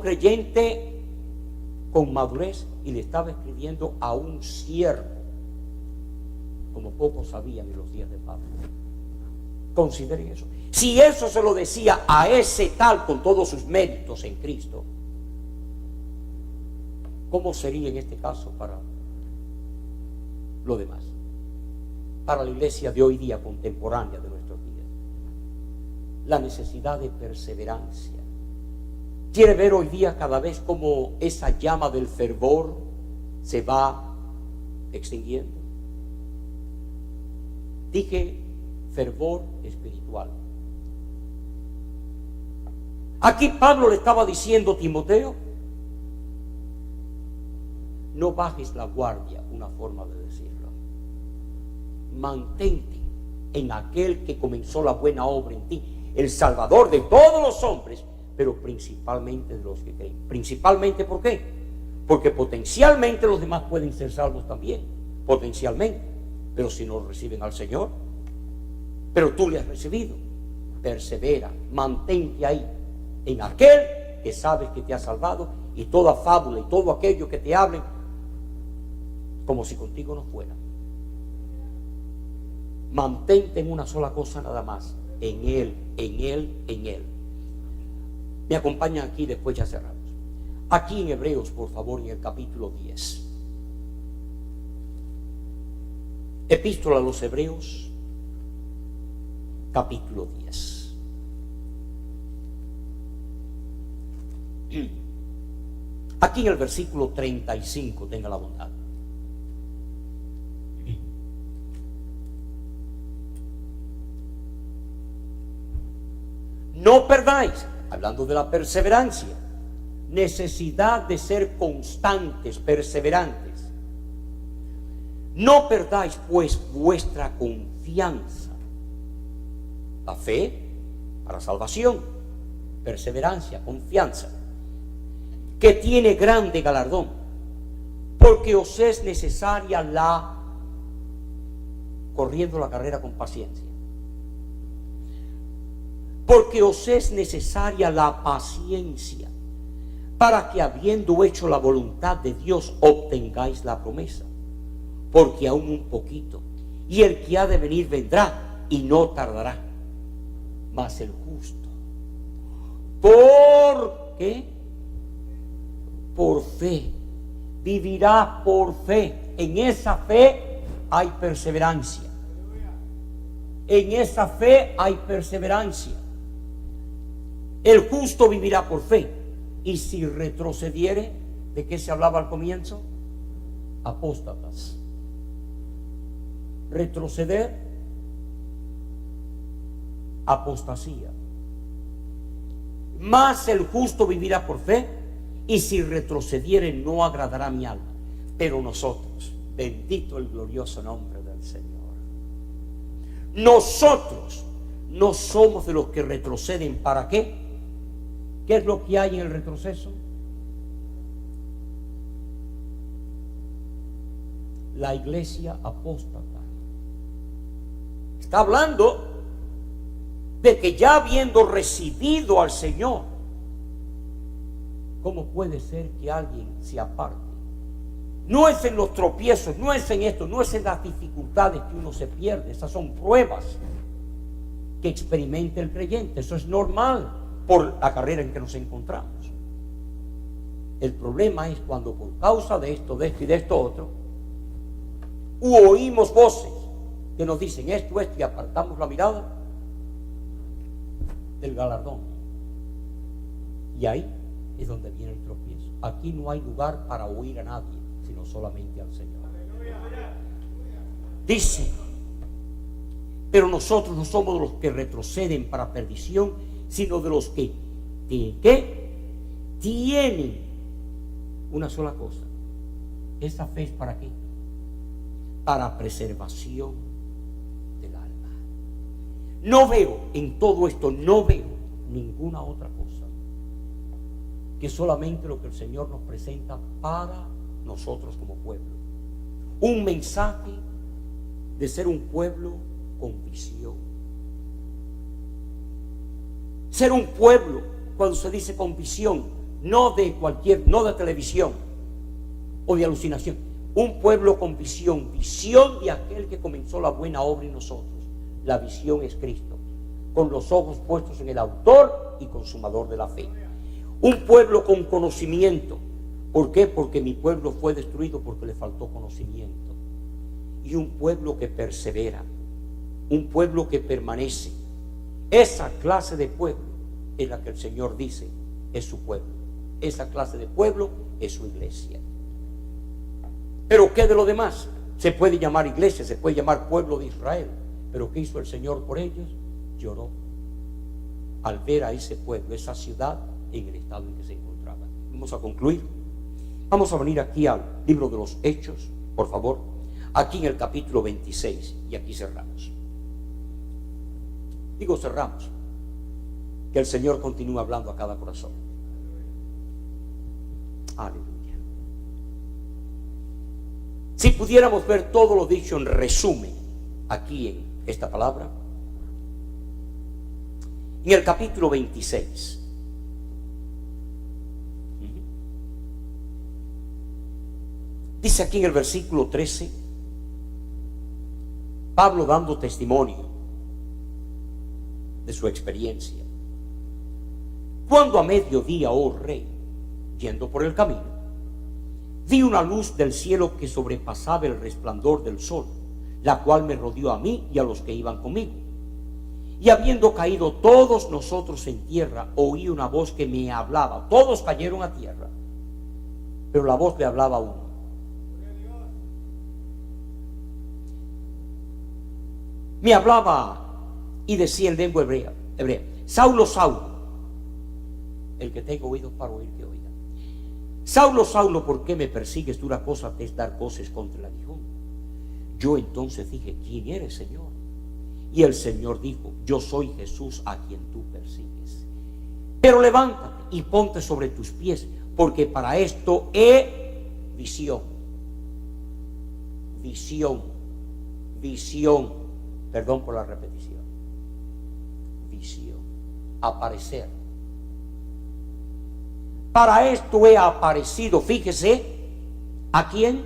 creyente con madurez, y le estaba escribiendo a un siervo, como pocos sabían en los días de Pablo. Consideren eso. Si eso se lo decía a ese tal con todos sus méritos en Cristo, ¿cómo sería en este caso para lo demás? Para la iglesia de hoy día, contemporánea de nuestros días. La necesidad de perseverancia. ¿Quiere ver hoy día cada vez como esa llama del fervor se va extinguiendo? Dije fervor espiritual. Aquí Pablo le estaba diciendo a Timoteo: no bajes la guardia, una forma de decirlo. Mantente en aquel que comenzó la buena obra en ti, el Salvador de todos los hombres, pero principalmente de los que creen. Principalmente, ¿por qué? Porque potencialmente los demás pueden ser salvos también, potencialmente, pero si no reciben al Señor. Pero tú le has recibido. Persevera, mantente ahí, en aquel que sabes que te ha salvado, y toda fábula y todo aquello que te hablen como si contigo no fuera. Mantente en una sola cosa nada más, en Él, en Él, en Él. Me acompañan aquí, después ya cerramos. Aquí en Hebreos, por favor, en el capítulo 10. Epístola a los Hebreos, capítulo 10. Aquí en el versículo 35, tenga la bondad. No perdáis, hablando de la perseverancia, necesidad de ser constantes, perseverantes. No perdáis pues vuestra confianza. La fe para salvación, perseverancia, confianza, que tiene grande galardón, porque os es necesaria corriendo la carrera con paciencia. Porque os es necesaria la paciencia, para que habiendo hecho la voluntad de Dios, obtengáis la promesa. Porque aún un poquito, y el que ha de venir vendrá, y no tardará. Mas el justo, ¿por qué? Por fe, vivirá por fe. En esa fe hay perseverancia. En esa fe hay perseverancia. El justo vivirá por fe. Y si retrocediere, ¿de qué se hablaba al comienzo? Apóstatas. retroceder, apostasía. Mas el justo vivirá por fe, y si retrocediere no agradará a mi alma. Pero nosotros, bendito el glorioso nombre del Señor, nosotros no somos de los que retroceden. ¿Para qué? ¿Qué es lo que hay en el retroceso? La iglesia apóstata. Está hablando de que ya habiendo recibido al Señor, ¿cómo puede ser que alguien se aparte? No es en los tropiezos, no es en esto, no es en las dificultades que uno se pierde. Esas son pruebas que experimenta el creyente. Eso es normal por la carrera en que nos encontramos. El problema es cuando por causa de esto y de esto otro, oímos voces que nos dicen esto, y apartamos la mirada del galardón. Y ahí es donde viene el tropiezo. Aquí no hay lugar para oír a nadie, sino solamente al Señor. Dice, pero nosotros no somos de los que retroceden para perdición, sino de los que tienen una sola cosa. ¿Esa fe es para qué? Para preservación del alma. No veo en todo esto, no veo ninguna otra cosa que solamente lo que el Señor nos presenta para nosotros como pueblo. Un mensaje de ser un pueblo con visión. Ser un pueblo, cuando se dice con visión, no de televisión o de alucinación. Un pueblo con visión, visión de aquel que comenzó la buena obra en nosotros. La visión es Cristo, con los ojos puestos en el autor y consumador de la fe. Un pueblo con conocimiento. ¿Por qué? Porque mi pueblo fue destruido porque le faltó conocimiento. Y un pueblo que persevera, un pueblo que permanece. Esa clase de pueblo es la que el Señor dice es su pueblo. Esa clase de pueblo es su iglesia. Pero ¿qué de lo demás? Se puede llamar iglesia, se puede llamar pueblo de Israel. Pero ¿qué hizo el Señor por ellos? Lloró al ver a ese pueblo, esa ciudad, en el estado en que se encontraba. Vamos a concluir. Vamos a venir aquí al libro de los Hechos, por favor. Aquí en el capítulo 26. Y aquí cerramos. Digo cerramos. Que el Señor continúe hablando a cada corazón. Aleluya. Si pudiéramos ver todo lo dicho en resumen aquí en esta palabra, en el capítulo 26, dice aquí en el versículo 13, Pablo dando testimonio de su experiencia. Cuando a mediodía, oh rey, yendo por el camino, vi una luz del cielo que sobrepasaba el resplandor del sol, la cual me rodeó a mí y a los que iban conmigo. Y habiendo caído todos nosotros en tierra, oí una voz que me hablaba. Todos cayeron a tierra, pero la voz le hablaba a uno. Me hablaba y decía en lengua hebrea, Saulo, Saulo, el que tenga oídos para oír, que oiga. Saulo, Saulo, ¿por qué me persigues? Dura cosa te es dar voces contra el aguijón. Yo entonces dije, ¿quién eres, Señor? Y el Señor dijo, yo soy Jesús a quien tú persigues. Pero levántate y ponte sobre tus pies, porque para esto he visión. Perdón por la repetición. Visión. Aparecer. Para esto he aparecido. Fíjese, ¿a quién?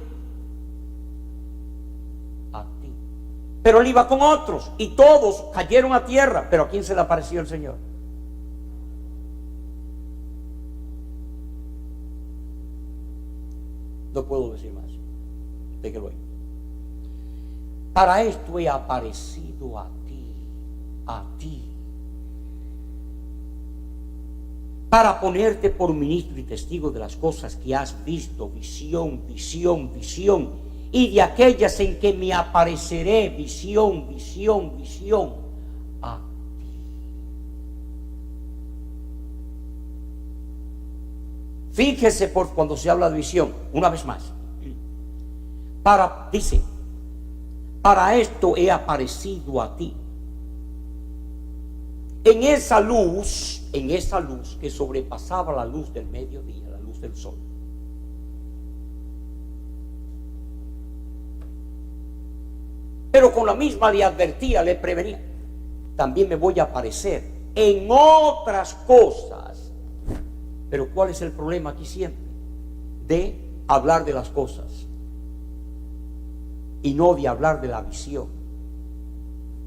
A ti. Pero él iba con otros y todos cayeron a tierra. ¿Pero a quién se le apareció el Señor? No puedo decir más. Déjelo ahí. Para esto he aparecido a ti, para ponerte por ministro y testigo de las cosas que has visto, visión, y de aquellas en que me apareceré, visión, visión, visión, a ti. Fíjese por cuando se habla de visión, una vez más. Dice, para esto he aparecido a ti. En esa luz que sobrepasaba la luz del mediodía, la luz del sol. Pero con la misma le advertía, le prevenía, también me voy a aparecer en otras cosas. Pero ¿cuál es el problema aquí siempre? De hablar de las cosas y no de hablar de la visión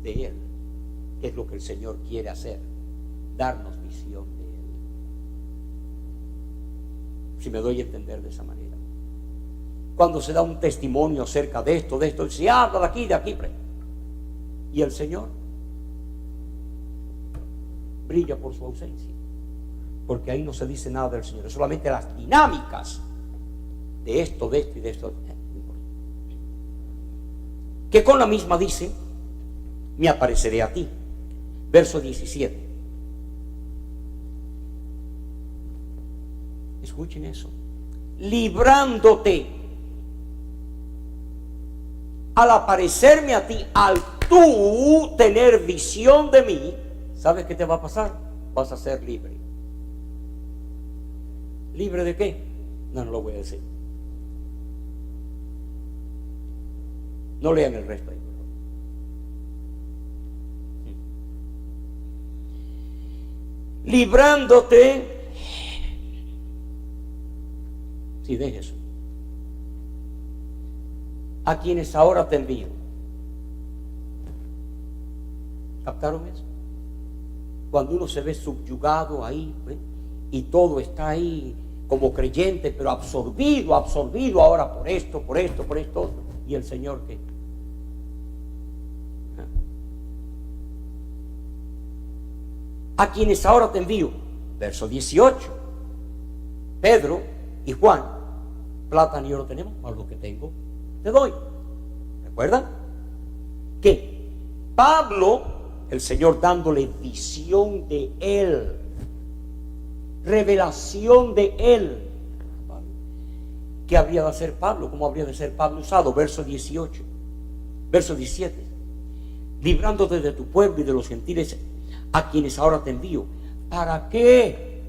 de Él, que es lo que el Señor quiere hacer, darnos visión de Él. Si me doy a entender de esa manera. Cuando se da un testimonio acerca de esto, se habla de aquí, y el Señor brilla por su ausencia, porque ahí no se dice nada del Señor, es solamente las dinámicas de esto y de esto. Que con la misma dice, me apareceré a ti. Verso 17. Escuchen eso. Librándote. Al aparecerme a ti, al tú tener visión de mí, ¿sabes qué te va a pasar? Vas a ser libre. ¿Libre de qué? No lo voy a decir. No lean el resto ahí. Librándote. Sí, deje eso. A quienes ahora te envío. ¿Captaron eso? Cuando uno se ve subyugado ahí, ¿ve? Y todo está ahí como creyente, pero absorbido ahora por esto, otro. ¿Y el Señor qué? A quienes ahora te envío. Verso 18. Pedro y Juan, plata ni oro tenemos, más lo que tengo te doy. ¿Recuerdan? Que Pablo, el Señor dándole visión de Él, revelación de Él. ¿Qué habría de hacer Pablo? ¿Cómo habría de ser Pablo usado? Verso 18. Verso 17. Librándote de tu pueblo y de los gentiles a quienes ahora te envío. ¿Para qué?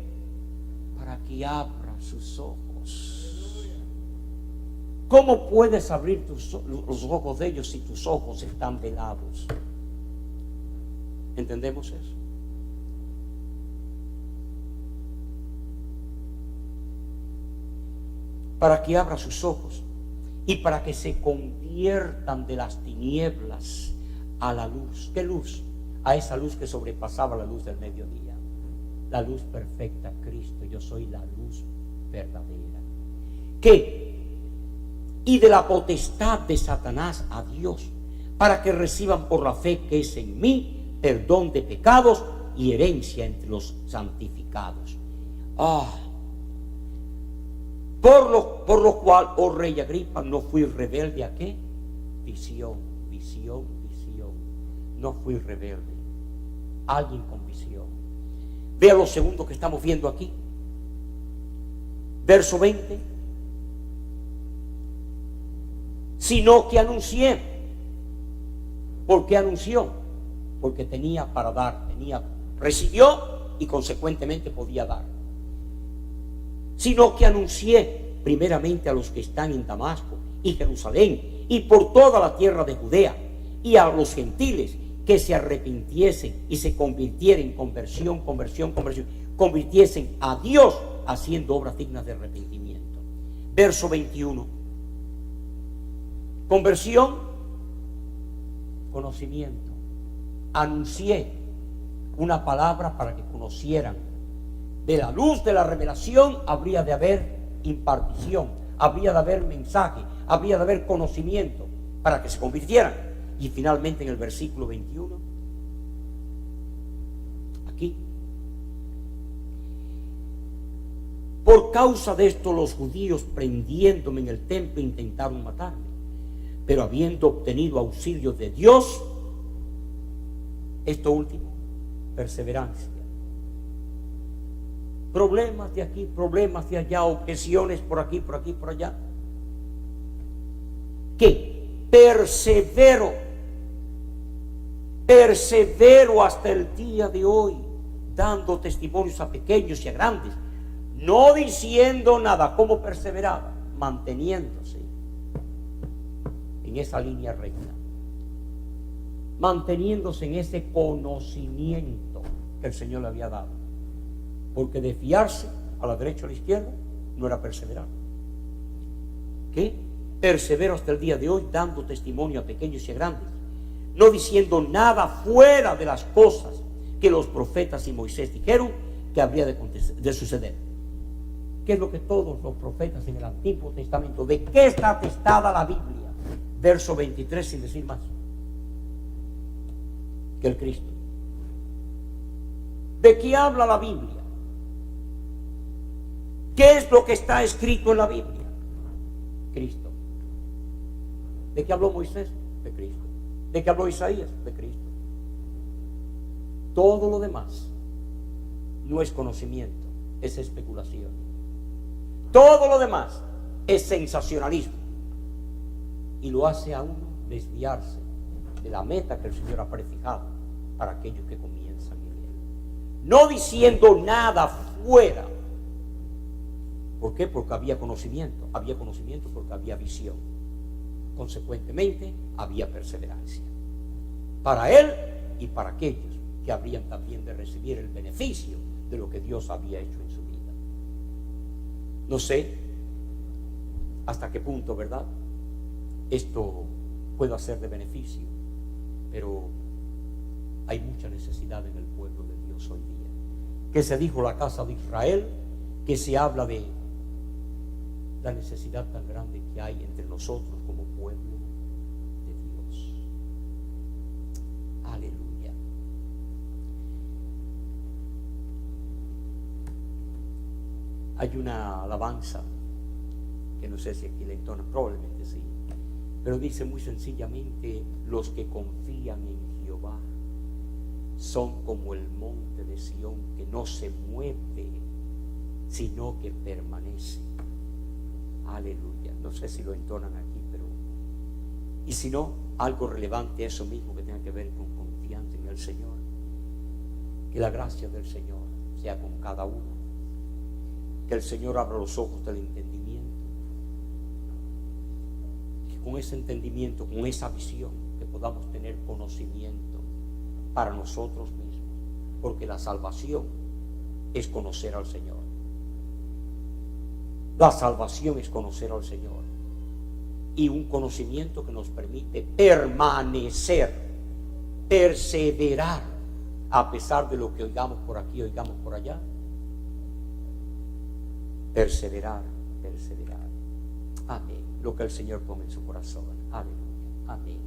Para que abra sus ojos. ¿Cómo puedes abrir los ojos de ellos si tus ojos están velados? ¿Entendemos eso? Para que abra sus ojos y para que se conviertan de las tinieblas a la luz. ¿Qué luz? A esa luz que sobrepasaba la luz del mediodía. La luz perfecta, Cristo. Yo soy la luz verdadera. ¿Qué? Y de la potestad de Satanás a Dios, para que reciban por la fe que es en mí perdón de pecados y herencia entre los santificados. Por lo cual, oh rey Agripa, no fui rebelde a qué? Visión. No fui rebelde. Alguien con visión. Vea lo segundo que estamos viendo aquí. Verso 20. Sino que anuncié. ¿Por qué anunció? Porque tenía para dar, recibió y consecuentemente podía dar. Sino que anuncié primeramente a los que están en Damasco y Jerusalén y por toda la tierra de Judea y a los gentiles que se arrepintiesen y se convirtieren, convirtiesen a Dios haciendo obras dignas de arrepentimiento. Verso 21. Conversión, conocimiento. Anuncié una palabra para que conocieran. De la luz de la revelación habría de haber impartición, habría de haber mensaje, habría de haber conocimiento para que se convirtieran. Y finalmente en el versículo 21, aquí, por causa de esto los judíos prendiéndome en el templo intentaron matarme. pero habiendo obtenido auxilio de Dios, esto último, perseverancia. Problemas de aquí, problemas de allá, objeciones por aquí, por aquí, por allá. ¿Qué? Persevero hasta el día de hoy, dando testimonios a pequeños y a grandes, no diciendo nada. ¿Cómo perseveraba? Manteniéndose en esa línea recta, manteniéndose en ese conocimiento que el Señor le había dado, porque de fiarse a la derecha o a la izquierda no era perseverar. ¿Qué? Persevero hasta el día de hoy, dando testimonio a pequeños y a grandes, no diciendo nada fuera de las cosas que los profetas y Moisés dijeron que habría de suceder. ¿Qué es lo que todos los profetas en el Antiguo Testamento? ¿De qué está atestada la Biblia? Verso 23, sin decir más, que el Cristo. ¿De qué habla la Biblia? ¿Qué es lo que está escrito en la Biblia? Cristo. ¿De qué habló Moisés? De Cristo. ¿De qué habló Isaías? De Cristo. Todo lo demás no es conocimiento, es especulación. Todo lo demás es sensacionalismo, y lo hace a uno desviarse de la meta que el Señor ha prefijado para aquellos que comienzan en Él. No diciendo nada fuera. ¿Por qué? Porque había conocimiento. Había conocimiento porque había visión. Consecuentemente, había perseverancia. Para él y para aquellos que habrían también de recibir el beneficio de lo que Dios había hecho en su vida. No sé hasta qué punto, ¿verdad?, esto puede ser de beneficio, pero hay mucha necesidad en el pueblo de Dios hoy día. Que se dijo la casa de Israel, que se habla de la necesidad tan grande que hay entre nosotros como pueblo de Dios. Aleluya. Hay una alabanza que no sé si aquí la entonan, probablemente sí, pero dice muy sencillamente: los que confían en Jehová son como el monte de Sión, que no se mueve, sino que permanece. Aleluya. No sé si lo entonan aquí, pero y si no, algo relevante, eso mismo, que tenga que ver con confianza en el Señor. Que la gracia del Señor sea con cada uno. Que el Señor abra los ojos del entendimiento. Que con ese entendimiento, con esa visión, que podamos tener conocimiento para nosotros mismos. Porque la salvación es conocer al Señor. La salvación es conocer al Señor. Y un conocimiento que nos permite permanecer, perseverar, a pesar de lo que oigamos por aquí, oigamos por allá. Perseverar, perseverar. Amén. Lo que el Señor ponga en su corazón. Aleluya. Amén.